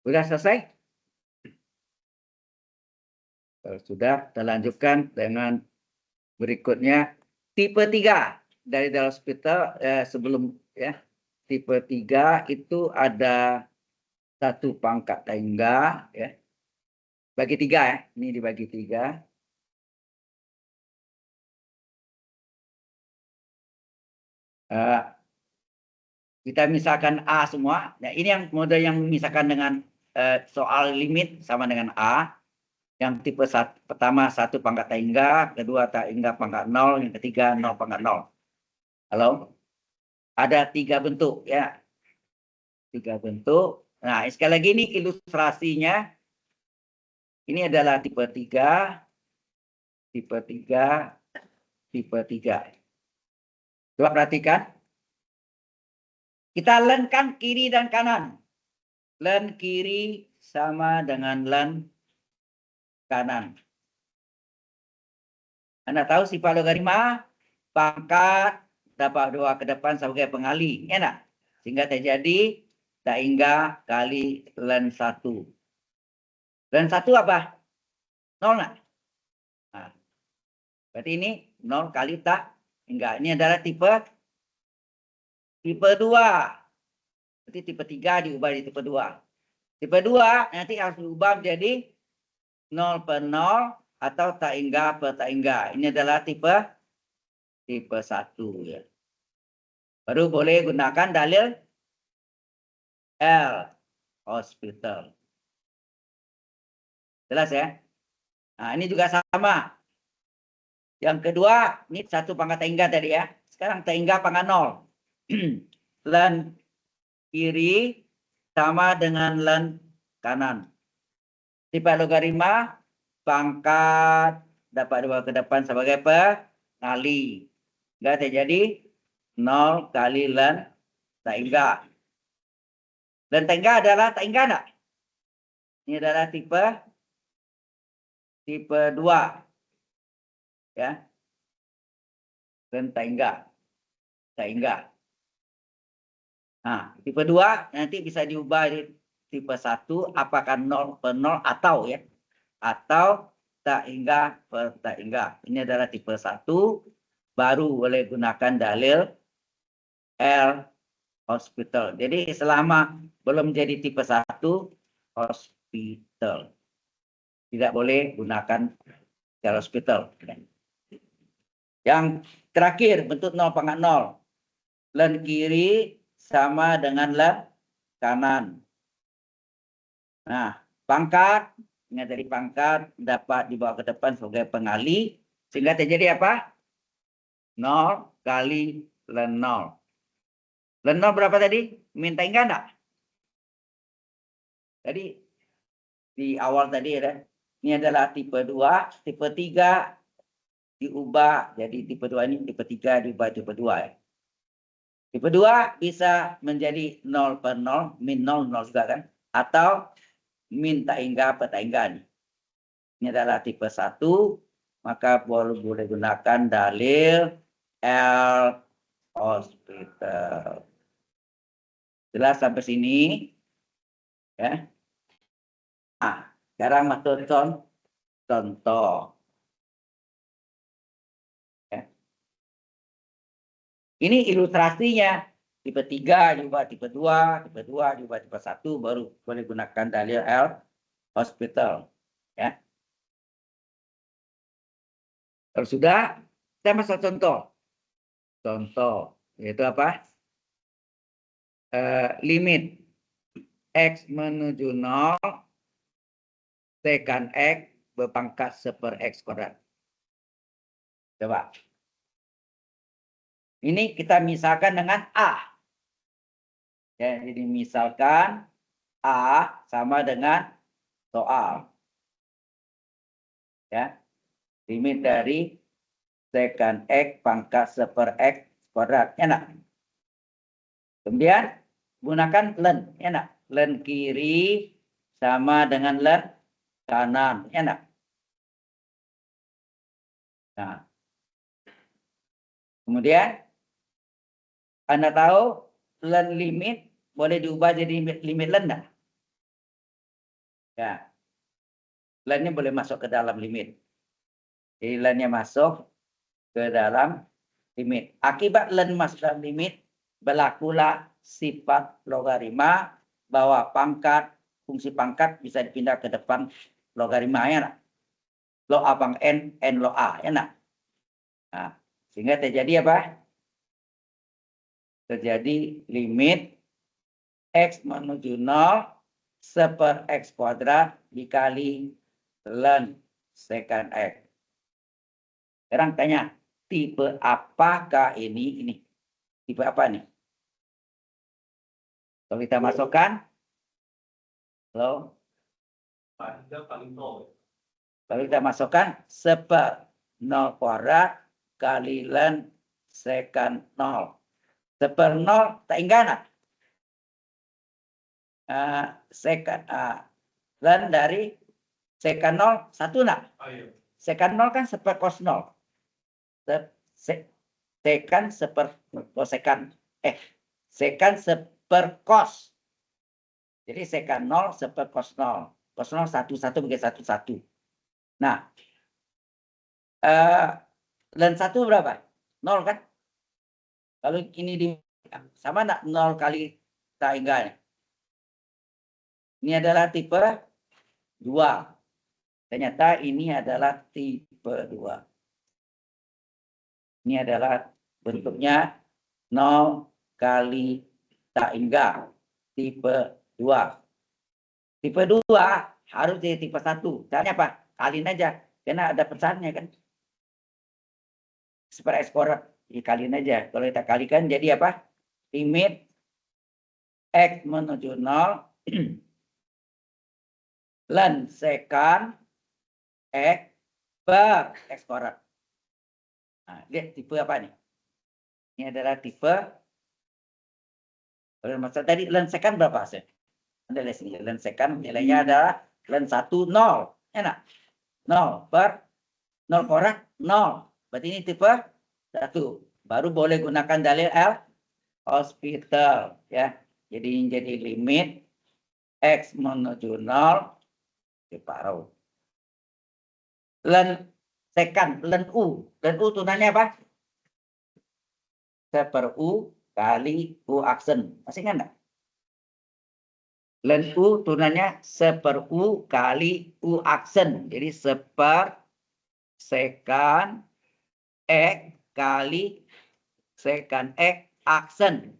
Sudah selesai? Kalau sudah, kita lanjutkan dengan berikutnya. Tipe 3 dari dalam hospital sebelum ya. Tipe 3 itu ada 1 pangkat tangga ya. Bagi 3 ya. Ini dibagi 3. Kita misalkan A semua. Nah, ini yang model yang misalkan dengan soal limit sama dengan A. Yang tipe pertama 1 pangkat tangga, kedua tangga pangkat 0, yang ketiga 0 pangkat 0. Halo? Ada 3 bentuk ya. 3 bentuk. Nah, sekali lagi ini ilustrasinya. Ini adalah tipe 3, tipe 3, tipe 3. Coba perhatikan. Kita lenkan kiri dan kanan. Len kiri sama dengan len kanan. Anda tahu sifat logaritma pangkat dapat 2 ke depan sebagai pengali, ya nak? Sehingga terjadi tangga kali len 1. Len 1 apa? 0 nak? Nah, berarti ini 0 kali tak enggak. Ini adalah tipe 2. Berarti tipe 3 diubah di tipe 2. Tipe 2 nanti harus diubah menjadi 0 per 0 atau tangga per tangga. Ini adalah tipe 1 ya. Baru boleh gunakan dalil L hospital. Jelas ya? Nah, ini juga sama. Yang kedua, ini 1 pangkat tangga tadi ya. Sekarang tangga pangkat 0. Len kiri sama dengan len kanan. Sifat logaritma pangkat dapat 2 ke depan sebagai pengali. Enggak terjadi 0 kali len tangga. Len tangga adalah tangga enggak? Ini adalah tipe 2. Ya. Len tangga. Nah, tipe 2 nanti bisa diubah di tipe 1 apakah 0 per 0 atau ya. Atau tangga per tangga. Ini adalah tipe 1. Baru boleh gunakan dalil L hospital. Jadi selama belum jadi tipe 1 hospital. Tidak boleh gunakan secara hospital. Yang terakhir bentuk 0,0. Len kiri sama dengan len kanan. Nah, pangkat, ingat dari pangkat dapat dibawa ke depan sebagai pengali, sehingga terjadi apa? 0 kali len 0. Len 0 berapa tadi? Minta enggak enggak? Tadi di awal tadi ya. Ini adalah tipe 2, tipe 3 diubah jadi tipe 2 ini, tipe 3 diubah tipe 2 ya. Tipe 2 bisa menjadi 0 per 0, min 0, 0 juga kan? Atau min tak hingga per tak hingga nih. Ini adalah tipe 1, maka boleh gunakan dalil L hospital. Jelas sampai sini? Ya. Nah, sekarang masuk contoh. Ya. Ini ilustrasinya. Tipe 3 juga tipe 2, tipe 2 juga tipe 1 baru boleh gunakan dalil L hospital. Ya. Kalau sudah, kita masuk contoh. Contoh, yaitu apa? Limit X menuju 0, tekan X berpangkat 1 X kuadrat. Coba. Ini kita misalkan dengan A. Ya, jadi misalkan A sama dengan soal. Ya. Limit dari tekan X pangkat 1 X kuadrat. Enak. Kemudian gunakan len. Enak. Len kiri sama dengan len kanan. Enak. Nah. Kemudian Anda tahu len limit boleh diubah jadi limit len enggak? Ya. Lennya boleh masuk ke dalam limit. Jadi lennya masuk ke dalam limit. Akibat len masuk dalam limit, berlakulah sifat logaritma bahwa fungsi pangkat bisa dipindah ke depan logaritma ya nak? Log A pang N log A ya nak? Nah, sehingga terjadi apa? Terjadi limit X menuju 0 1 X kuadrat dikali len secant X. Sekarang tanya, tipe apakah ini? Ini tipe apa nih? Kalau kita masukkan, kalau kita masukkan 1/0 kuadrat kali len secant 0. 1/0 tak ingat? Secant len dari secant 0 1 nak? Secant 0 kan 1 cos 0. Secant 1 secant. Secant 1 cos. Jadi secant 0 1 cos 0. Cos 0 1 bagi 1. Nah, len 1 berapa? 0 kan? Kalau ini sama enggak 0 kali tak hingganya? Ini adalah tipe 2. Ternyata ini adalah tipe 2. Ini adalah bentuknya 0 kali tak hingga. Tipe 2. Tipe 2 harus jadi tipe 1. Caranya apa? Kaliin aja. Karena ada pesannya kan. 1 X kuadrat. Dikaliin aja. Kalau kita kalikan jadi apa? Limit X menuju 0. Len secant X per X kuadrat. Nah, lihat tipe apa nih? Ini adalah tipe. Kalau maksud tadi len secant berapa hasilnya? Anda lihat sini. Len secant nilainya adalah len 1 0. Enak. 0 per 0 kuadrat 0. Berarti ini tipe 1. Baru boleh gunakan dalil L hospital ya. Jadi limit X menuju 0 separuh. Len secant, len U. Len U tunanya apa? 1/U kali U aksen. Masih ingat enggak? Len U turunannya seper U kali U aksen. Jadi seper sekan X kali sekan X aksen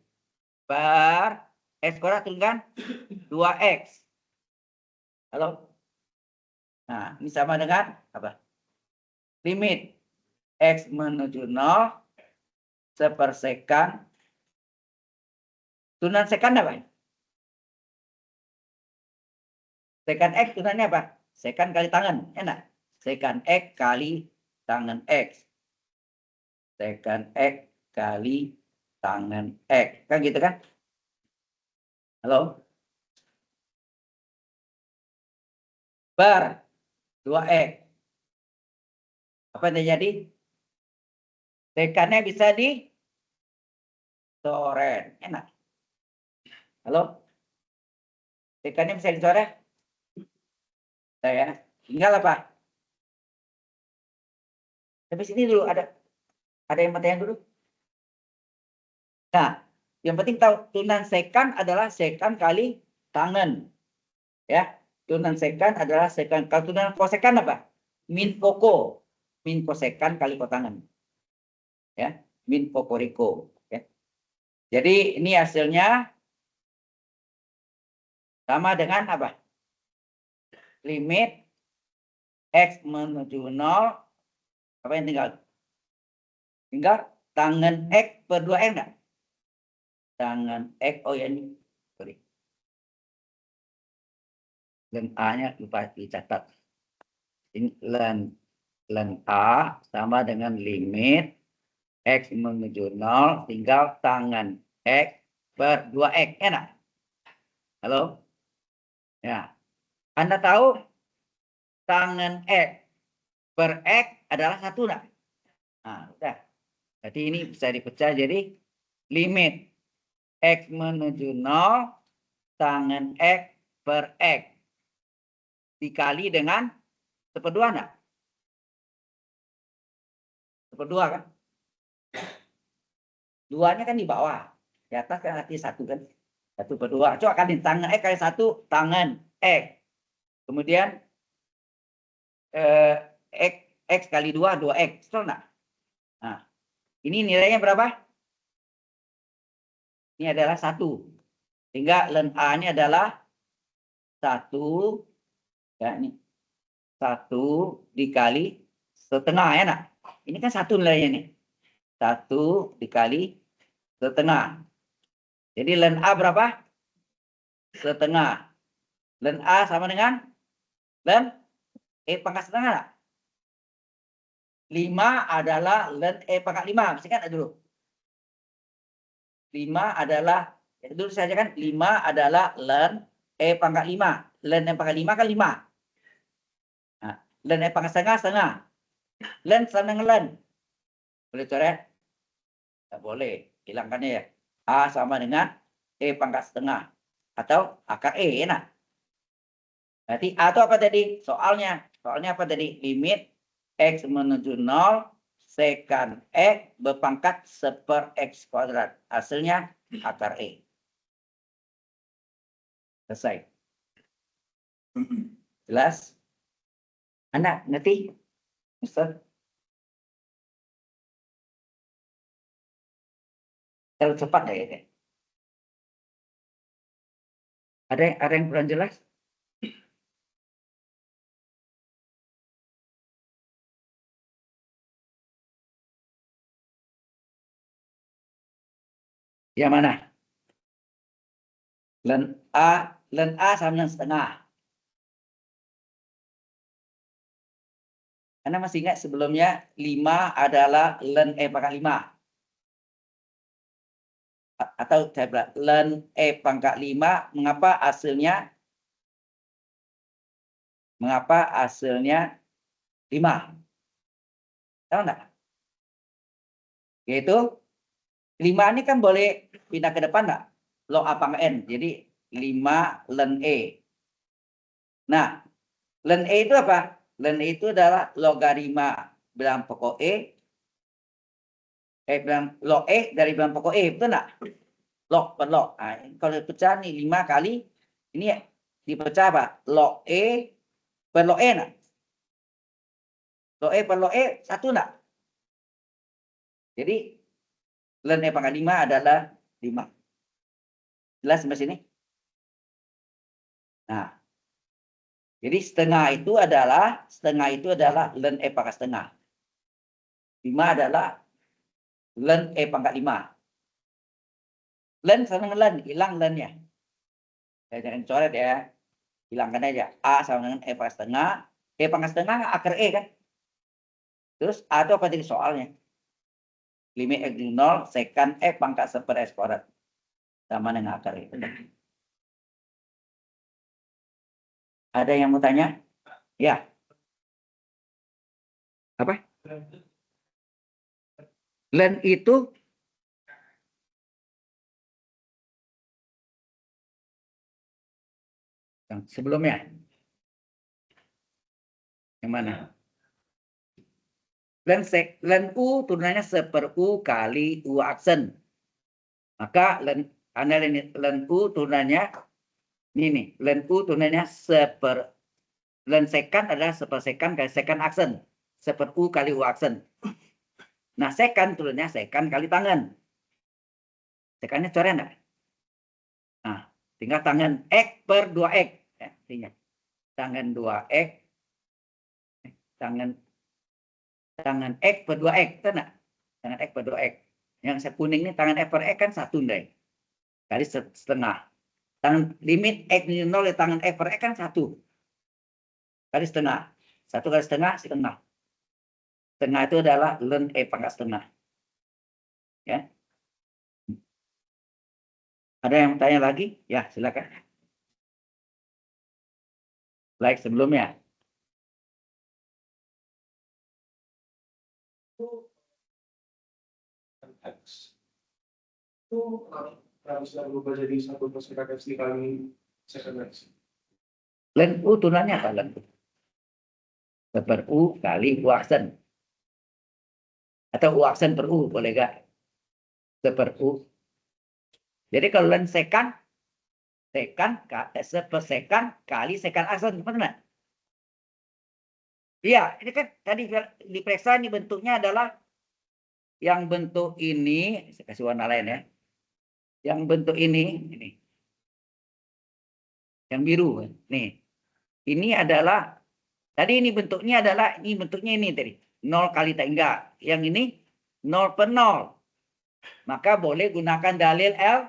per X kuadrat turunkan 2X. Halo? Nah, ini sama dengan apa? Limit X menuju 0 sepersekan. Turunan sekan apa? Sekan X turunannya apa? Sekan kali tangan. Enak. Sekan X kali tangan X. Sekan X kali tangan X. Kan gitu kan? Halo? Per 2X. Apa yang terjadi? Sekannya bisa di coret. Enak. Halo? Sekannya bisa dicoret? Saya. Tinggal apa? Tapi sini dulu ada yang pertanyaan dulu. Nah, yang penting tahu turunan sekan adalah sekan kali tangan. Ya, turunan sekan adalah sekan. Kalau turunan kosekan apa? Min poko. Min kosekan kali kotangan. Ya, min pokoriko. Ya. Jadi ini hasilnya sama dengan apa? Limit X menuju 0. Apa yang tinggal? Tinggal tangan X per 2X enggak? Tangan X, oh ya ini. Sorry. Dan A-nya lupa dicatat. Ini len A sama dengan limit X menuju 0 tinggal tangan X per 2X. Enak? Halo? Ya. Anda tahu tangan X per X adalah 1 enggak? Nah, udah. Jadi ini bisa dipecah jadi limit X menuju 0 tangan X per X dikali dengan seperdua enggak? Seperdua kan? Duanya kan di bawah. Di atas kan arti 1 kan? 1 per 2. Coba kali tangan X kali 1 tangan X. Kemudian X kali 2, 2X. Betul enggak? Nah, ini nilainya berapa? Ini adalah 1. Sehingga len A ini adalah 1. Ya, ini 1 dikali setengah ya nak? Ini kan 1 nilainya nih. 1 dikali setengah. Jadi len A berapa? Setengah. Len A sama dengan len E pangkat setengah enggak? 5 adalah len E pangkat 5. Mesti kan dulu. 5 adalah, dulu saja kan 5 adalah len E pangkat 5. Len E pangkat 5 kan 5. Nah, len E pangkat setengah, setengah. Len sama dengan len. Boleh coret? Tidak boleh. Hilangkannya ya. A sama dengan E pangkat setengah. Atau akar E. Enak. Berarti A itu apa tadi? Soalnya. Soalnya apa tadi? Limit X menuju 0 sekan X berpangkat seper X kuadrat. Hasilnya akar E. Selesai. Jelas? Anak, ngerti? Mister? Terlalu cepat ya? Ada yang kurang jelas? Yang mana? Len A sama dengan setengah. Anda masih ingat sebelumnya 5 adalah len E pangkat 5. Atau saya bilang len E pangkat 5, mengapa hasilnya 5? Tahu enggak? Yaitu 5 ini kan boleh pindah ke depan enggak? Log A pangkat N. Jadi 5 len E. Nah, len E itu apa? Len E itu adalah logarima bilangan pokok E. Log E dari bilangan pokok E. Betul enggak? Log per log. Nah, kalau pecah nih 5 kali Ini dipecah apa? Log E per log E nak? Log E per log E satu nak? Jadi ln E pangkat 5 adalah 5. Jelas sampai sini? Nah, jadi setengah itu adalah ln E pangkat setengah. 5 adalah ln E pangkat 5. Ln sama dengan ln, hilang ln-nya. Jangan coret ya. Hilangkan aja. A sama dengan E pangkat setengah. E pangkat setengah akar E kan? Terus A itu apa jadi soalnya? Limit X dari 0, sekan E pangkat 1 per S kuadrat. Sama dengan akar E. Ada yang mau tanya? Ya. Apa? Ln itu yang sebelumnya. Yang mana? Ln U turunannya 1 per U kali U aksen. Maka ln U turunannya ini nih. Ln U turunannya 1 per ln sekan adalah 1 per sekan kali sekan aksen. 1 per U kali U aksen. Nah, sekan turunnya sekan kali tangan. Sekannya coret enggak? Nah, tinggal tangan X per 2X. Ya, ingat. Tangan 2X. Tangan X per 2X. Itu enggak? Tangan X per 2X. Yang saya kuning ini tangan X per X kan 1 nih. Kali setengah. Tangan limit X minus 0 di tangan X per X kan 1. Kali setengah. 1 kali setengah, setengah. Setengah itu adalah ln E pangkat setengah. Ya. Ada yang tanya lagi? Ya, silakan. Like sebelumnya. X itu harusnya berubah jadi 1 per sekan X dikali sekan X. Ln U turunannya apa ln U? 1 per U kali U aksen. Atau U aksen per U, boleh gak? 1 per U. Jadi kalau ln sekan per sekan kali sekan aksen. Benar? Iya, ini kan tadi diperiksa ini bentuknya adalah yang bentuk ini, saya kasih warna lain ya. Yang bentuk ini. Yang biru, nih. Ini adalah, tadi ini bentuknya ini tadi. 0 kali tak enggak. Yang ini 0 per 0. Maka boleh gunakan dalil L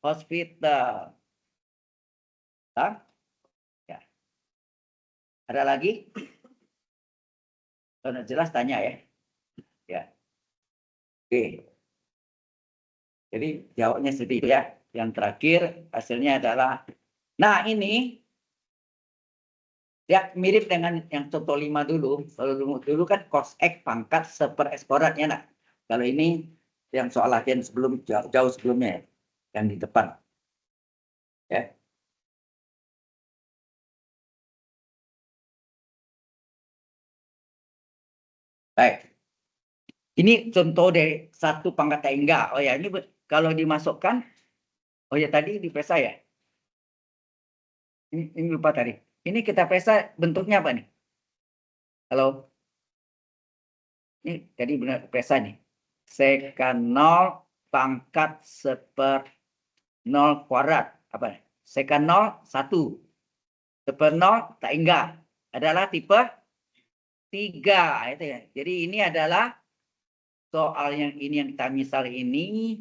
hospital. Ya. Ada lagi? Kalau jelas tanya ya. Ya. Oke. Jadi jawabnya seperti itu ya. Yang terakhir hasilnya adalah, nah ini ya mirip dengan yang contoh 5 dulu. Kalau dulu kan cos X pangkat 1 per S kuadrat ya. Nah, kalau ini yang soal latihan sebelum jauh sebelumnya ya, yang di depan. Ya. Baik. Ini contoh dari 1 pangkat tak enggak. Oh ya, ini kalau dimasukkan, oh ya tadi diperiksa ya. Ini lupa tadi. Ini kita periksa bentuknya apa nih? Halo. Ini tadi benar periksa nih. Sekan 0 pangkat 1 per 0 kuadrat. Apa? Sekan 0, 1. 1 per 0 tak enggak. Adalah tipe 3. Itu ya. Jadi ini adalah soal yang ini yang kita misal ini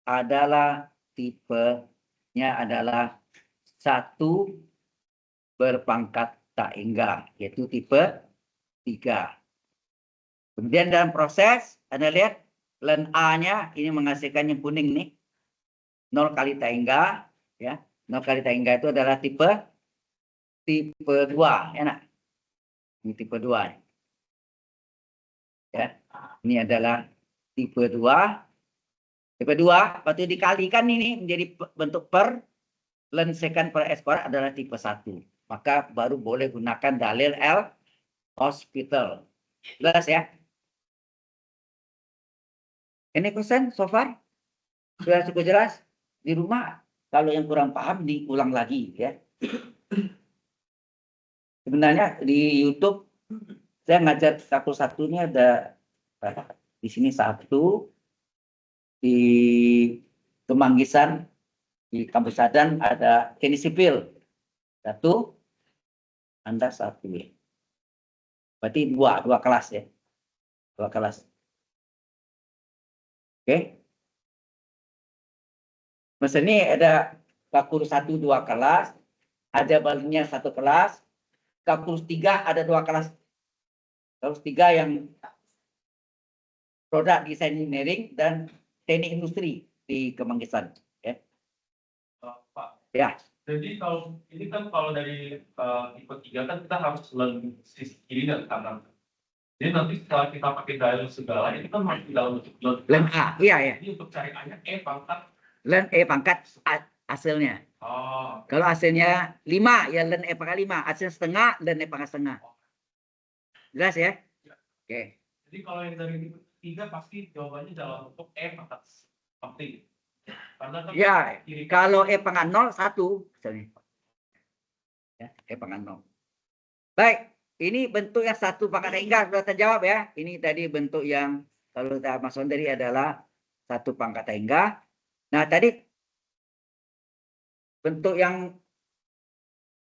adalah tipenya adalah 1 berpangkat tak enggak, yaitu tipe 3. Kemudian dalam proses, Anda lihat ln A-nya ini menghasilkan yang kuning nih. 0 kali tak enggak, ya. 0 kali tak enggak itu adalah tipe 2, ya nak. Ini tipe 2. Ya. Ini adalah tipe 2. Tipe 2, waktu dikalikan ini menjadi bentuk per ln sekan per S kuadrat adalah tipe 1. Maka baru boleh gunakan dalil L hospital. Jelas ya? Ini question so far? Sudah cukup jelas? Di rumah kalau yang kurang paham diulang lagi ya. Sebenarnya di YouTube saya ngajar satu-satu ini ada di sini satu, di Kemanggisan, di Kampus Sadan ada teknik sipil satu, Anda satu ya. Berarti dua kelas ya, dua kelas. Oke. Mas ini ada Kalkulus 1 2 kelas, ada baliknya 1 kelas, Kalkulus 3 ada 2 kelas. Kalkulus 3 yang produk desain engineering dan teknik industri di Kemanggisan. Ya. Pak, Ya. jadi kalau ini kan kalau dari tipe 3 kan kita harus learn sisi kiri dan kanan. Jadi nanti setelah kita pakai dial segala itu kan masih dalam bentuk Len A, iya ya. Jadi untuk cari A-nya pangkat. Len pangkat hasilnya. Oh. Kalau hasilnya 5 ya len pangkat 5, hasil setengah len pangkat setengah. Jelas ya? Ya. Oke. Jadi kalau yang dari tipe 3 pasti jawabannya dalam bentuk pangkat seperti. Karena kan ya, kalau pangkat 0 1 misalnya. Ya, pangkat 0. Baik, ini bentuk yang satu pangkat hingga sudah terjawab ya. Ini tadi bentuk yang kalau kita maksud tadi adalah satu pangkat hingga. Nah, tadi bentuk yang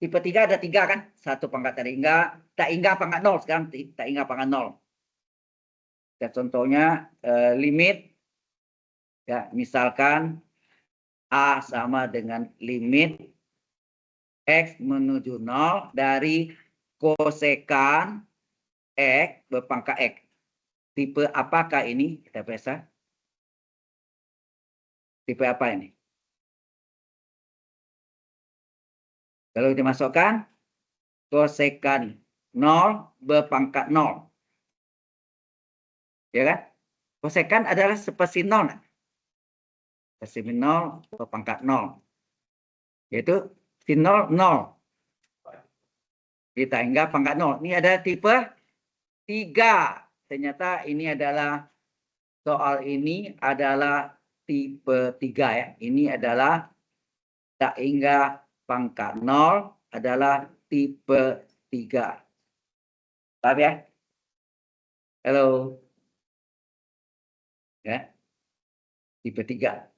tipe 3 ada 3 kan? Satu pangkat hingga, tak hingga pangkat 0 sekarang tak hingga pangkat 0. Ya, contohnya limit ya, misalkan A sama dengan limit X menuju 0 dari kosekan X berpangkat X. Tipe apakah ini? Kita periksa. Tipe apa ini? Kalau kita masukkan kosekan 0 berpangkat 0. Ya kan? Kosekan adalah seperti 0. Seperti 0 berpangkat 0. Yaitu sin 0, 0. Kita hingga pangkat 0. Ini ada tipe 3. Ternyata ini adalah soal ini adalah tipe 3 ya. Ini adalah tak hingga pangkat 0 adalah tipe 3. Paham ya? Halo. Ya. Tipe 3.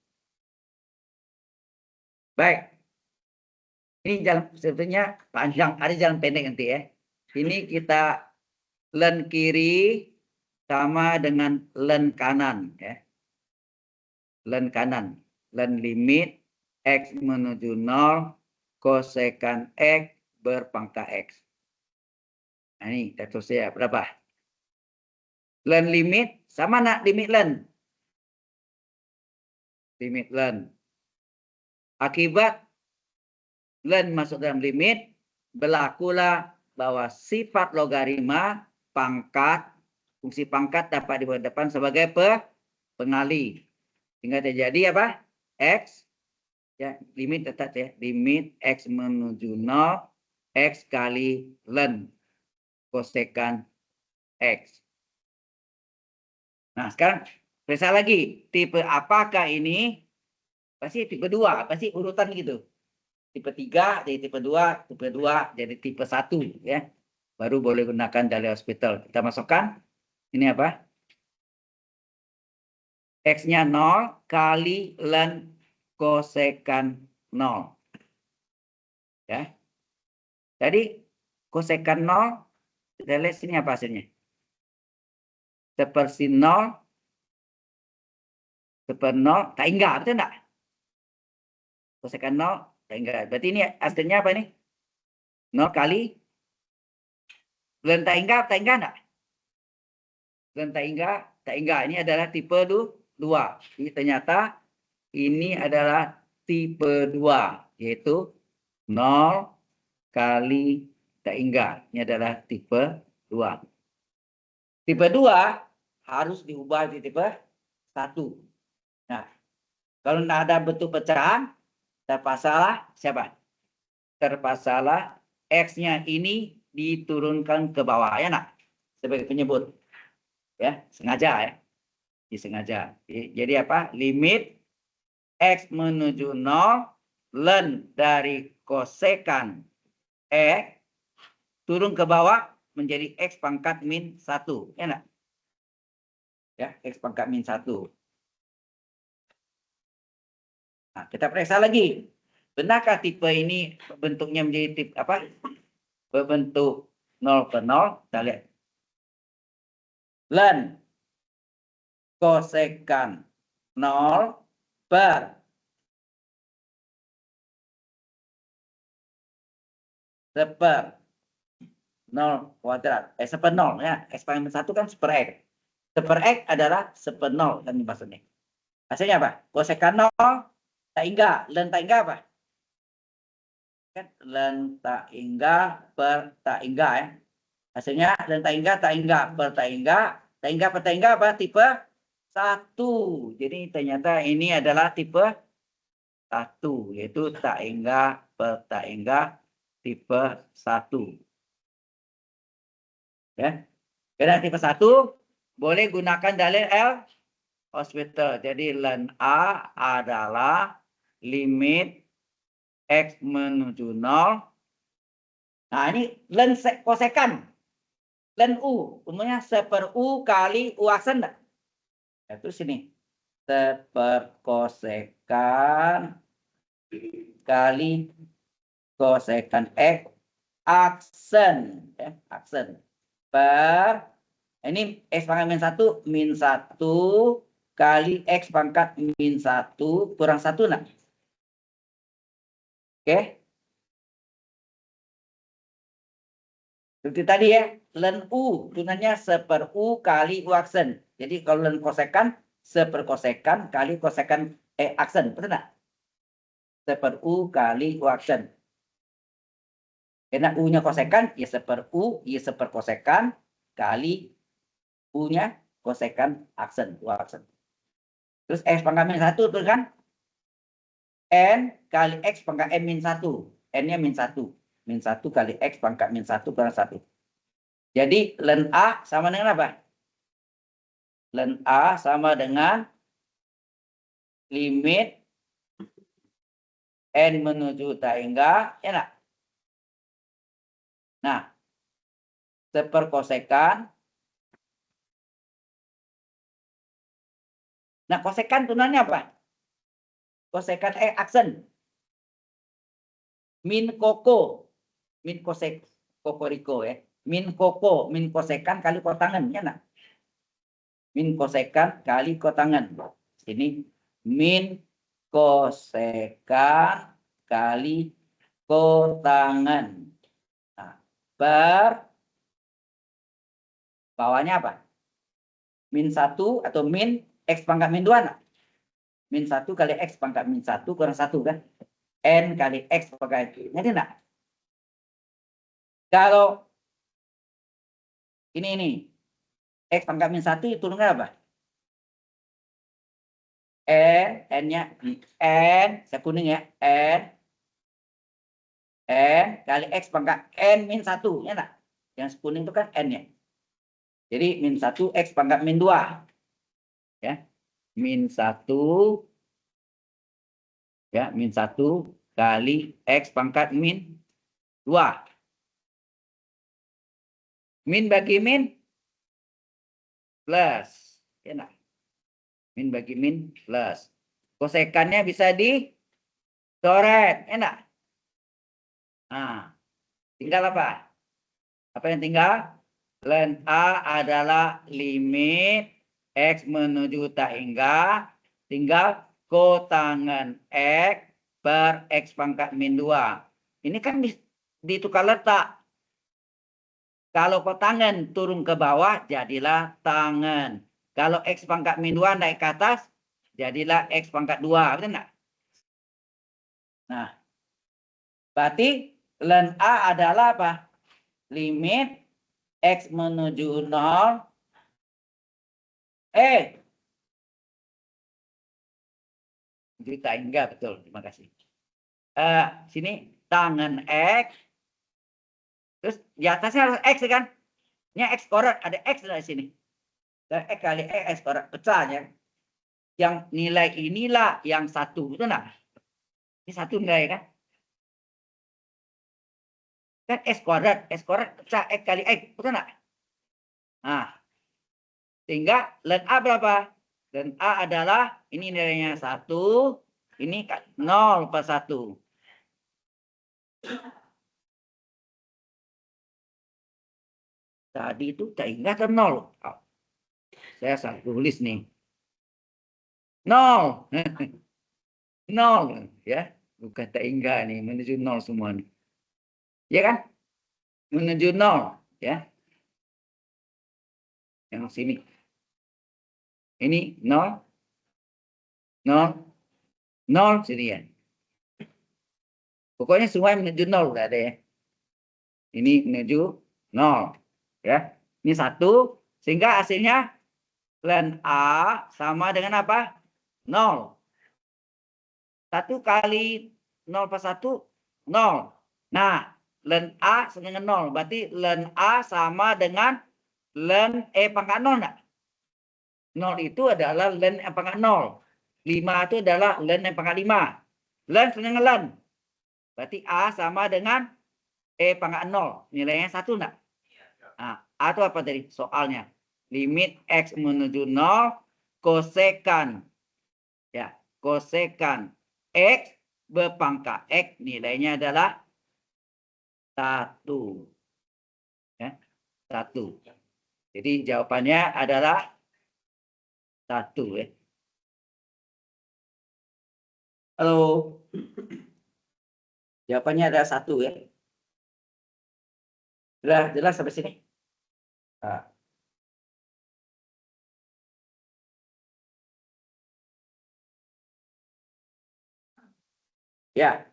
Baik. Ini jalan sebetulnya panjang, ada jalan pendek nanti ya. Ini kita len kiri sama dengan len kanan ya. Len kanan, len limit X menuju 0 kosekan X berpangkat X. Nah, ini kita tulis ya berapa? Len limit sama nak limit len. Limit len. Akibat len masuk dalam limit, berlakulah bahwa sifat logaritma pangkat, fungsi pangkat dapat dibuat depan sebagai pengali. Sehingga terjadi apa? X, ya limit tetap ya, limit X menuju 0, X kali len kosekan X. Nah, sekarang periksa lagi, tipe apakah ini? Pasti tipe 2, pasti urutan gitu. Tipe 3 jadi tipe 2, tipe 2 jadi tipe 1 ya. Baru boleh gunakan dalih hospital. Kita masukkan ini apa? X-nya 0 kali len kosekan 0. Ya. Jadi kosekan 0 kita lihat sini apa hasilnya? Seperti 0 seperti 0 tak hingga, betul enggak? Kosekan 0 tak hingga. Berarti ini hasilnya apa ini? 0 kali len tak hingga enggak? Len tak hingga ini adalah tipe 2. Jadi ternyata ini adalah tipe 2 yaitu 0 kali tak hingga. Ini adalah tipe 2. Tipe 2 harus diubah di tipe 1. Nah, kalau tidak ada bentuk pecahan, terpaksalah siapa? Terpaksalah X-nya ini diturunkan ke bawah ya nak? Sebagai penyebut. Ya, sengaja ya. Disengaja. Jadi apa? Limit X menuju 0 len dari kosekan X turun ke bawah menjadi X pangkat min 1. Ya enggak? Ya, X pangkat min 1. Nah, kita periksa lagi. Benarkah tipe ini bentuknya menjadi tipe apa? Berbentuk 0 per 0. Kita lihat. Len kosekan 0 per seper 0 kuadrat. Seper 0 ya. X pangkat min 1 kan seper X. Seper X adalah seper 0 kan maksudnya. Hasilnya apa? Kosekan 0 tak hingga. Len tak hingga apa? Kan len tak hingga per tak hingga ya. Hasilnya len tak hingga per tak hingga per tak hingga apa? Tipe 1. Jadi ternyata ini adalah tipe 1, yaitu tak hingga per tak hingga tipe 1. Ya. Karena tipe 1 boleh gunakan dalil L'Hospital. Jadi len A adalah limit X menuju 0. Nah, ini len kosekan. Len U. Umumnya seper U kali U aksen. Itu sini. Seper kosekan kali kosekan X aksen. Ya, aksen. Per. Ini X pangkat min 1 kali X pangkat min 1 kurang 1. Nah. Oke. Seperti tadi ya, len U tunanya seper U kali U aksen. Jadi kalau len kosekan, seper kosekan kali kosekan aksen. Betul nggak? Seper U kali U aksen. Karena U-nya kosekan, ya seper U, ya seper kosekan kali U-nya kosekan aksen, U aksen. Terus X pangkat min 1 tuh kan? N kali X pangkat N min 1. N-nya min 1. Min 1 kali X pangkat min 1 kurang 1. Jadi len A sama dengan apa? Len A sama dengan limit N menuju tak hingga, ya enggak? Nah, seper kosekan. Nah, kosekan tunanya apa? Kosekan aksen. Min koko. Min kosek kokoriko ya. Min koko, min kosekan kali kotangan, ya enggak? Min kosekan kali kotangan. Ini min kosekan kali kotangan. Nah, per bawahnya apa? Min 1 atau min X pangkat min 2. Nah? Min 1 kali X pangkat min 1 kurang 1 kan? N kali X pangkat itu. Ngerti enggak? Kalau ini X pangkat min 1 itu turunnya apa? N-nya N, saya kuning ya, N kali X pangkat N min 1, ya enggak? Yang kuning itu kan N-nya. Jadi min 1 X pangkat min 2. Ya. Min 1 ya, min 1 kali X pangkat min 2. Min bagi min plus. Ya enggak? Min bagi min plus. Kosekannya bisa dicoret. Ya enggak? Nah, tinggal apa? Apa yang tinggal? Len A adalah limit X menuju tak hingga. Tinggal kotangan X per X pangkat min 2. Ini kan ditukar letak. Kalau kotangan turun ke bawah, jadilah tangan. Kalau X pangkat min 2 naik ke atas, jadilah X pangkat 2. Betul enggak? Nah, berarti len A adalah apa? Limit X menuju 0. Juta enggak, betul. Terima kasih. Sini tangan X. Terus di atasnya harus X kan? Ini X korat, ada X dari sini. Dan X kali X korat pecahnya. Yang nilai inilah yang 1. Betul enggak? Ini satu nilai kan? Kan X kuadrat pecah X kali X, betul nggak? Nah, sehingga ln A berapa? Ln A adalah, ini nilainya 1, ini 0/1. Tadi itu tak ingat atau 0? Oh, saya salah tulis nih. 0. 0 ya. Bukan tak ingat nih, menuju 0 semua nih. Ya kan? Menuju 0 ya. Yang sini. Ini 0. 0. 0 sini ya. Pokoknya semua menuju 0 udah ada ya. Ini menuju 0 ya. Ini 1 sehingga hasilnya ln A sama dengan apa? 0. 1 kali 0/1 0. Nah, ln A sama dengan 0. Berarti ln A sama dengan ln E pangkat 0 enggak? 0 itu adalah ln E pangkat 0. 5 itu adalah ln E pangkat 5. Ln sama dengan ln. Berarti A sama dengan E pangkat 0. Nilainya 1 enggak? Nah, A itu apa tadi soalnya? Limit X menuju 0 kosekan. Ya, kosekan X berpangkat X nilainya adalah 1. Ya, 1. Jadi jawabannya adalah 1 ya. Halo. Jawabannya adalah 1 ya. Jelas sampai sini? Nah. Ya.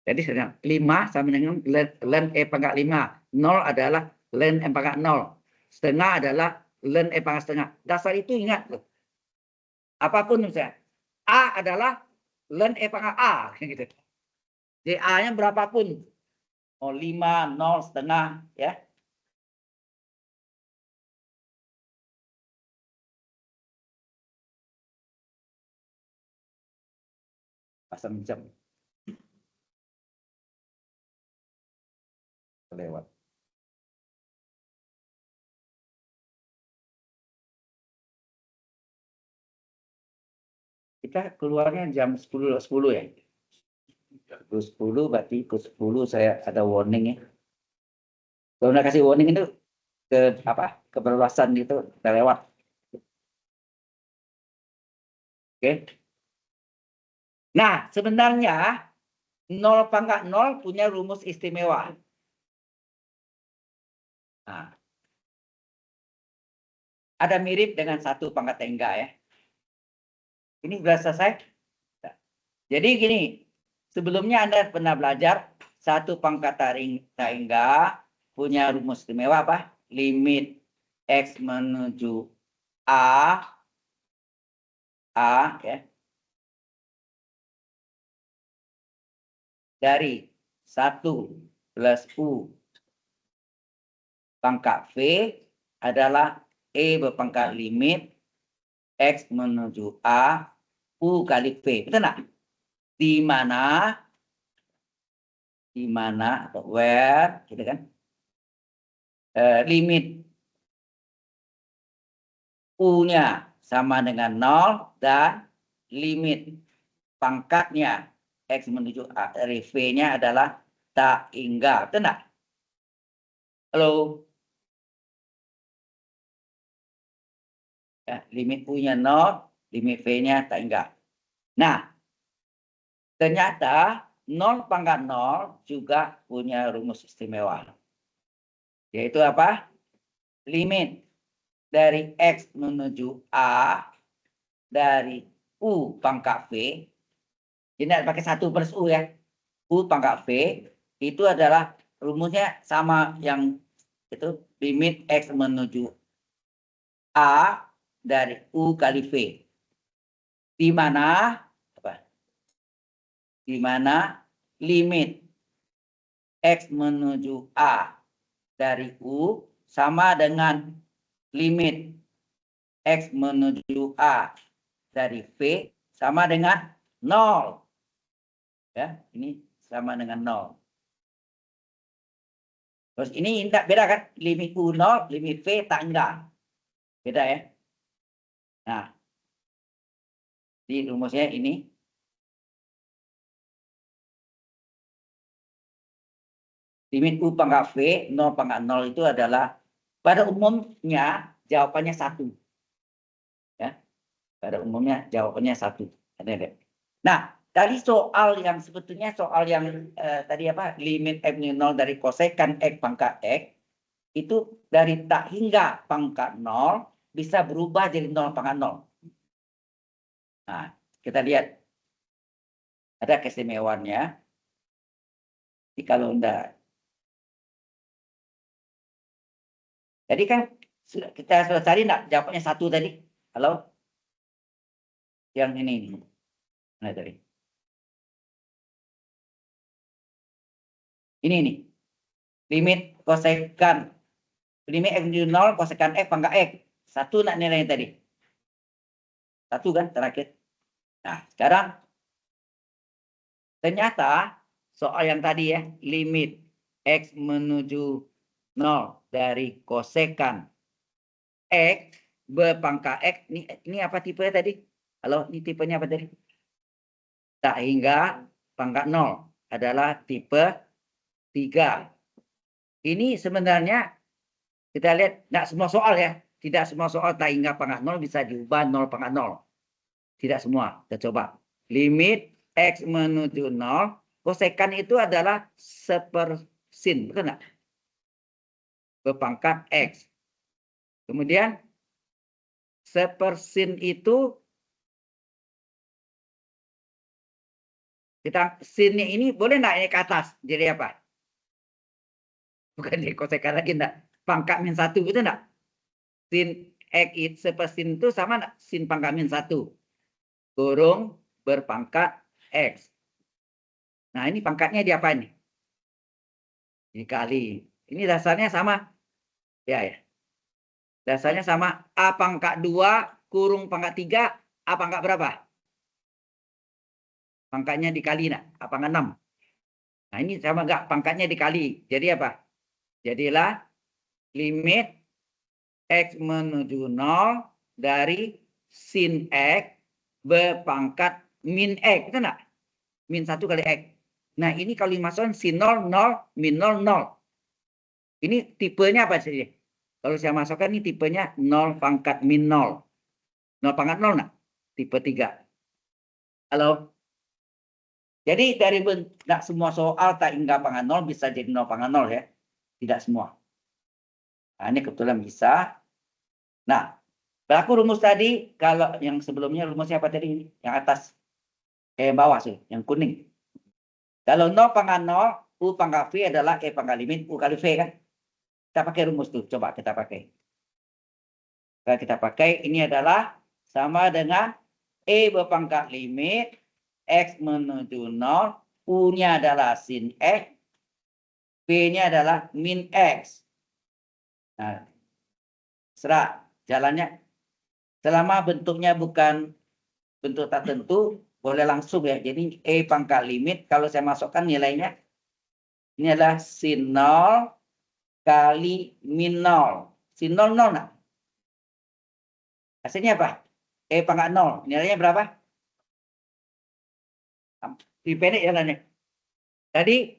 Jadi 5 sama dengan ln E pangkat 5. 0 adalah ln E pangkat 0. Setengah adalah ln E pangkat setengah. Dasar itu ingat loh. Apapun misalnya. A adalah ln E pangkat A. Gitu. Jadi A-nya berapapun. 5, 0, setengah. Ya. Pasang jam. Lewat. Kita keluarnya jam 10 ya. 10 berarti ke 10 saya ada warning ya. Kalau udah kasih warning itu ke apa? Keberluasan gitu udah lewat. Oke. Nah, sebenarnya 0/0 punya rumus istimewa. Nah, ada mirip dengan 1/3 ya. Ini sudah selesai. Jadi gini, sebelumnya Anda pernah belajar 1/3 punya rumus istimewa apa? Limit X menuju A ya. Dari 1 plus U pangkat V adalah E berpangkat limit X menuju A U kali V. Betul nggak? Di mana atau where gitu kan? Limit U-nya sama dengan 0 dan limit pangkatnya X menuju A dari V-nya adalah tak hingga. Betul nggak? Halo? Ya, limit U-nya 0, limit V-nya tak hingga. Nah, ternyata 0/0 juga punya rumus istimewa. Yaitu apa? Limit dari X menuju A dari U pangkat V. Ini pakai 1 plus U ya. U pangkat V itu adalah rumusnya sama yang itu limit X menuju A dari U kali V. Di mana apa? Di mana limit X menuju A dari U sama dengan limit X menuju A dari V sama dengan 0. Ya, ini sama dengan 0. Terus ini tidak beda kan? Limit U 0, limit V tak enggak. Beda ya. Nah, di rumusnya ini. Limit U pangkat V, 0 pangkat 0 itu adalah pada umumnya jawabannya 1. Ya, pada umumnya jawabannya 1. Nah, tadi soal yang sebetulnya soal yang tadi apa? Limit F 0 dari kosekan X pangkat X itu dari tak hingga pangkat 0 bisa berubah jadi 0 pangkat 0. Nah, kita lihat. Ada keistimewaannya. Jadi kalau enggak. Jadi kan kita sudah cari enggak jawabannya 1 tadi? Halo? Yang ini. Nah, tadi. Ini nih. Limit kosekan. Limit X menuju 0 kosekan X pangkat X. 1 nak nilainya tadi. 1 kan terakhir. Nah, sekarang ternyata soal yang tadi ya, limit X menuju 0 dari kosekan X berpangkat X. Ini apa tipenya tadi? Halo, ini tipenya apa tadi? Tak hingga pangkat 0 adalah tipe 3. Ini sebenarnya kita lihat tidak semua soal ya. Tidak semua soal tak hingga pangkat 0 bisa diubah 0 pangkat 0. Tidak semua. Kita coba. Limit X menuju 0. Kosekan itu adalah sepersin. Betul nggak? Berpangkat X. Kemudian sepersin itu kita sinnya ini boleh nggak ini ke atas? Jadi apa? Bukan di kosekan lagi enggak. Pangkat min 1 itu enggak? Sin X sepersin itu sama enggak? Sin pangkat min 1. Kurung berpangkat X. Nah ini pangkatnya di apa ini? Dikali. Ini dasarnya sama. Ya. Dasarnya sama. A pangkat 2 kurung pangkat 3. A pangkat berapa? Pangkatnya dikali enggak? A pangkat 6. Nah ini sama enggak? Pangkatnya dikali. Jadi apa? Jadilah limit X menuju 0 dari sin X berpangkat min X. Itu enggak? Min 1 kali X. Nah ini kalau dimasukkan sin 0, 0, min 0, 0. Ini tipenya apa sih? Kalau saya masukkan ini tipenya 0 pangkat min 0. 0 pangkat 0 enggak? Tipe 3. Halo? Jadi dari enggak semua soal tak hingga pangkat 0 bisa jadi 0 pangkat 0 ya. Tidak semua. Nah ini kebetulan bisa. Nah, berlaku rumus tadi, kalau yang sebelumnya rumusnya apa tadi? Yang atas. Bawah sih, yang kuning. Kalau 0 pangkat 0, U pangkat V adalah E pangkat limit U kali V kan? Kita pakai rumus tuh, coba kita pakai. Kalau kita pakai, ini adalah sama dengan E berpangkat limit, X menuju 0, U-nya adalah sin X, V-nya adalah min X. Nah, serah jalannya. Selama bentuknya bukan bentuk tertentu, boleh langsung ya. Jadi E pangkat limit, kalau saya masukkan nilainya, ini adalah sin 0 kali min 0. Sin 0, 0. Nah. Hasilnya apa? E pangkat 0. Nilainya berapa? Dipendek jalannya. Tadi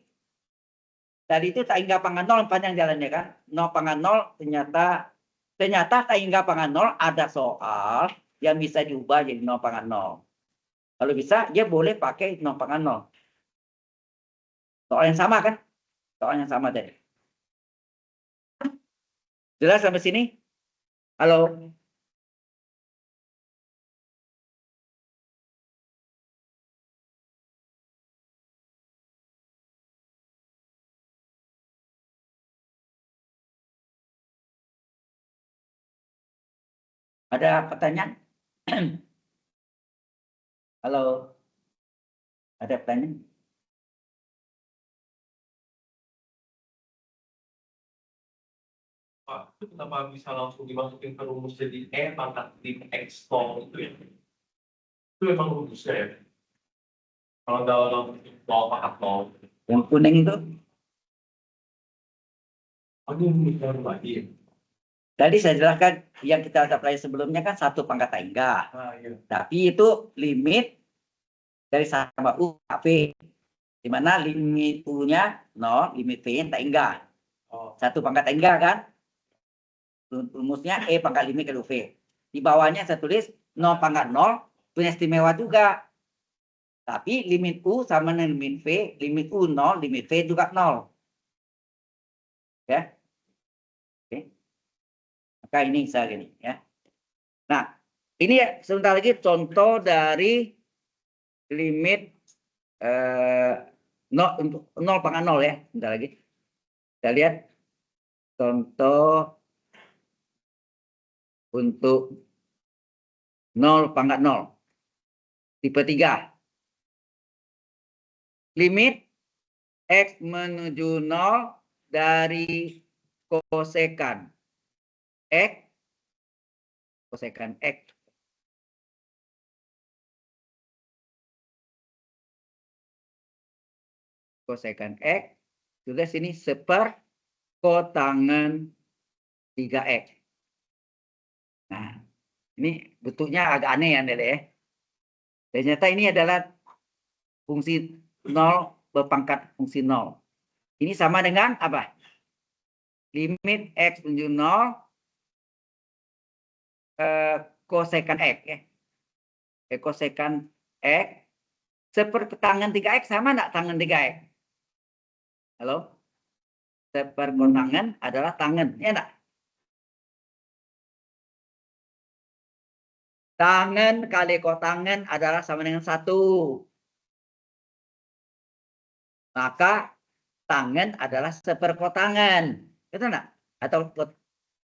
itu tak hingga pangkat 0 panjang jalannya kan. 0 pangkat 0 ternyata tak hingga pangkat 0 ada soal yang bisa diubah jadi 0 pangkat 0. Kalau bisa dia boleh pakai 0 pangkat 0. Soal yang sama kan? Soal yang sama tadi. Jelas sampai sini? Halo? Ada pertanyaan? Halo? Ada pertanyaan? Pak, itu kenapa bisa langsung dimasukin ke rumus jadi E pangkat 5x nol itu ya? Itu memang rumusnya ya? Kalau dalam nol pangkat nol. Yang kuning itu Aduh, baru lagi ya? tadi saya jelaskan yang kita pelajari sebelumnya kan 1 pangkat T². Iya. Tapi itu limit dari sama U ke V. Di mana limit U-nya 0, limit V-nya T². Oh. 1 pangkat T² kan? Rumusnya E pangkat limit kali V. Di bawahnya saya tulis 0 pangkat 0 punya istimewa juga. Tapi limit U sama dengan limit V, limit U 0, limit V juga 0. Ya. Oke. Maka ini saya gini ya. Nah, ini ya, sebentar lagi contoh dari limit 0 pangkat 0 ya. Sebentar lagi. Kita lihat contoh untuk 0 pangkat 0. Tipe 3. Limit X menuju 0 dari kosekan X. Kosekan X. Kosekan X. Tulis ini seperkotangan 3X. Nah, ini bentuknya agak aneh ya, Dede ya. Ternyata ini adalah fungsi 0 berpangkat fungsi 0. Ini sama dengan apa? Limit X menuju 0 kosekan X ya. Kosekan X sepertangan 3X sama enggak tangan 3X? Halo? Seperkotangan adalah tangan, ya enggak? Tangan kali kotangan adalah sama dengan 1. Maka tangan adalah seperkotangan. Betul enggak? Atau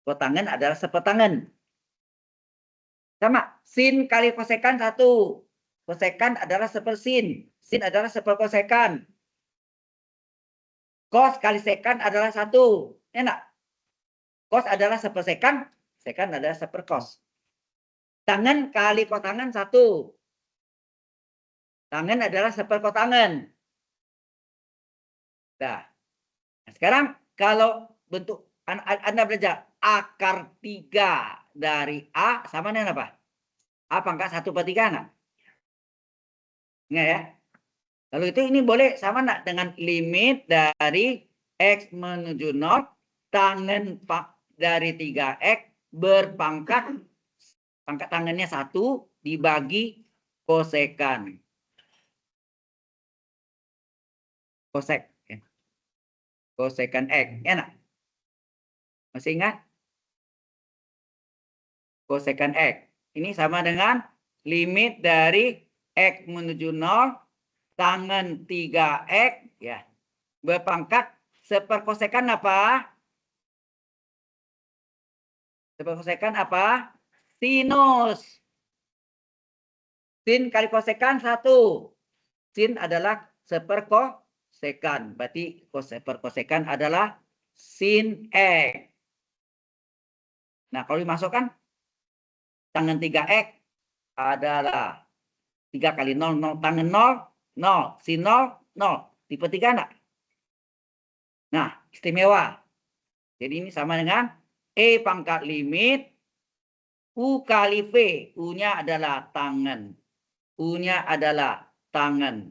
kotangan adalah sepertangan. Sama, sin kali kosekan 1. Kosekan adalah sepersin. Sin adalah seperkosekan. Kos kali sekan adalah 1. Ya enggak? Kos adalah sepersekan. Sekan adalah seperkos. Tangan kali kotangan 1. Tangan adalah seperkotangan. Nah, sekarang kalau bentuk Anda belajar akar 3 dari A sama dengan apa? A pangkat 1/3 enggak? Enggak ya? Lalu itu ini boleh sama enggak dengan limit dari X menuju 0 tangan dari 3X berpangkat pangkat tangannya 1 dibagi kosekan. Kosek. Ya. Kosekan X. Enak? Masih ingat? Kosekan X. Ini sama dengan limit dari X menuju 0 tangan 3X ya berpangkat seperkosekan apa? Seperkosekan apa? Sinus. Sin kali kosekan 1. Sin adalah seperkosekan. Berarti seperkosekan adalah sin X. Nah, kalau dimasukkan tangan 3X adalah 3 kali 0, 0. Tangan 0, 0. Sin 0, 0. Tipe 3 enggak? Nah, istimewa. Jadi ini sama dengan E pangkat limit U kali V. U-nya adalah tangan. U-nya adalah tangan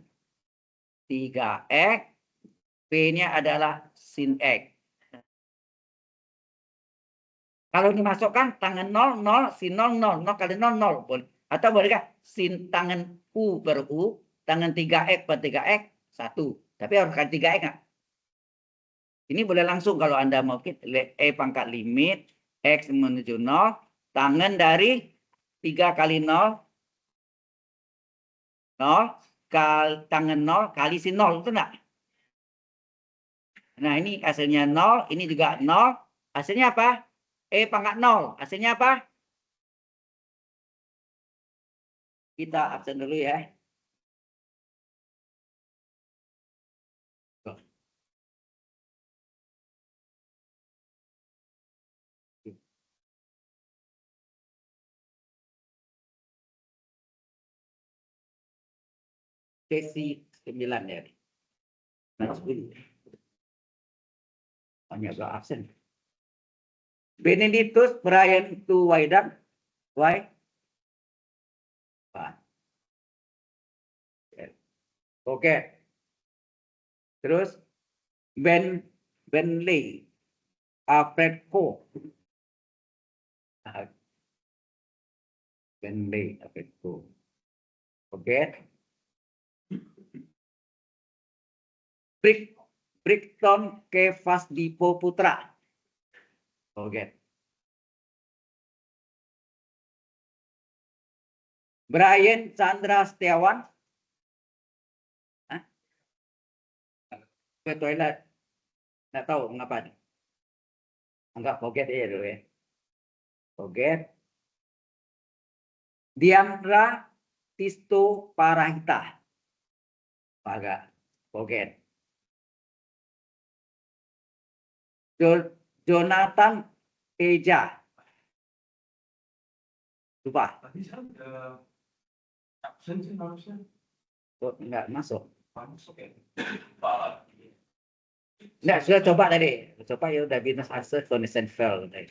3X. V-nya adalah sin X. Kalau dimasukkan tangan 0, 0, sin 0, 0. 0 kali 0, 0. Boleh. Atau bolehkah sin tangan U per U, tangan 3X per 3X, 1. Tapi harus kali 3X enggak? Ini boleh langsung kalau Anda mau E pangkat limit X menuju 0, tangan dari 3 kali 0, 0, tangan 0 kali sin 0, itu enggak? Nah, ini hasilnya 0, ini juga 0. Hasilnya apa? E pangkat 0. Hasilnya apa? Kita absen dulu ya. sesi 9 ya. Nah, 10. Hanya agak absen. Benedictus Brian to Waidan. Why? Oke. Terus Bentley Alfred Co. Bentley Alfred Co. Oke. Brickton Kevas Dipo Putra. Oke. Brian Chandra Setiawan. Ke toilet. Nggak tahu mengapa. Enggak forget ya dulu ya. Forget. Diandra Tisto Parahita. Agak forget. Jonathan Teja. Lupa. Tadi saya absen sih harusnya. Oh, enggak masuk. Masuk ya. Pak. Enggak, sudah coba tadi. Coba ya udah business access donation fail tadi.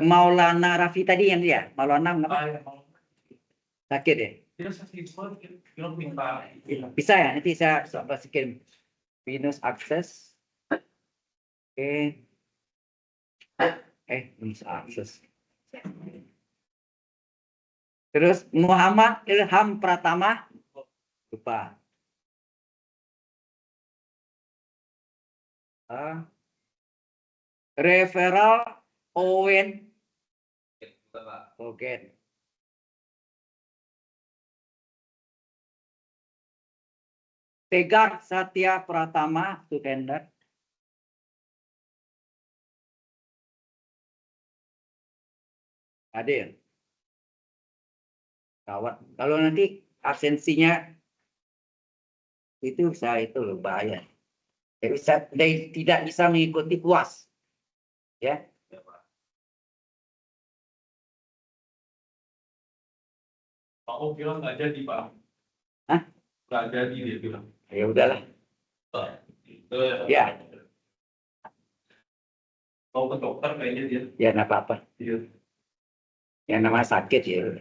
Maulana Rafi tadi yang dia. Maulana mengapa? Sakit ya? Dia sakit banget. Dia minta. Bisa ya? Nanti saya coba skin business access. Oke. Business access. Terus Muhammad Ilham Pratama. Lupa. Referral Owen. Oke. Tegar Satya Pratama, student. Hadir. Kawat. Kalau nanti absensinya itu saya itu loh bahaya. Jadi saya tidak bisa mengikuti puas. Ya. Pak O bilang nggak jadi Pak. Hah? Nggak jadi dia bilang. Ya udahlah. Ya. Mau ke dokter kayaknya dia. Ya nggak apa-apa. Iya. Yang namanya sakit ya.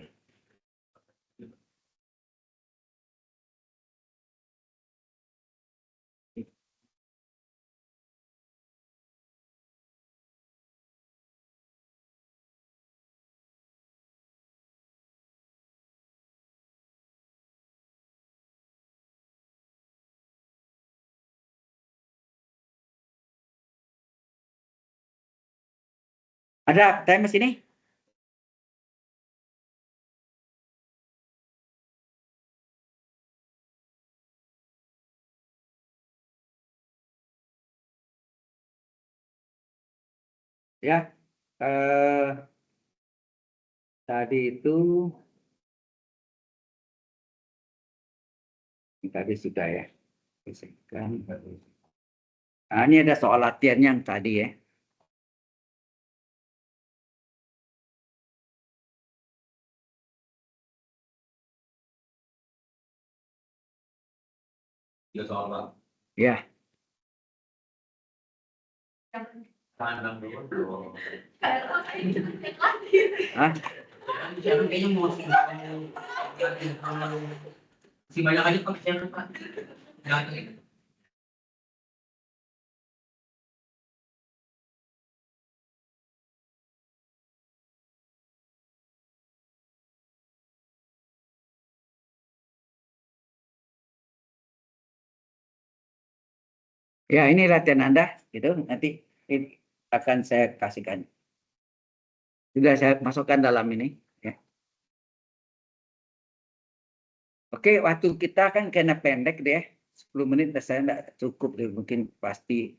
Ada time sini? Ya. Tadi itu tadi sudah ya. Nah, ini ada soal latihan yang tadi ya. Ya soal Pak. Ya. Pandang dulu. Hah? Kayaknya mau masih banyak aja pekerjaan Pak. Ya, ini latihan Anda, gitu. Nanti ini akan saya kasihkan. Sudah saya masukkan dalam ini. Ya. Oke, waktu kita kan kena pendek deh. 10 menit saya enggak cukup deh. Mungkin pasti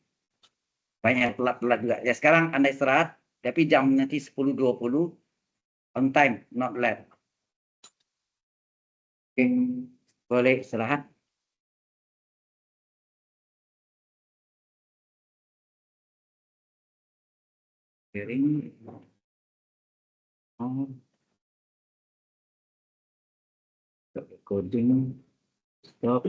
banyak telat-telat juga. Ya, sekarang Anda istirahat, tapi jam nanti 10.20 on time, not late. Oke, boleh istirahat. Piring. Oh. Recording. Stop.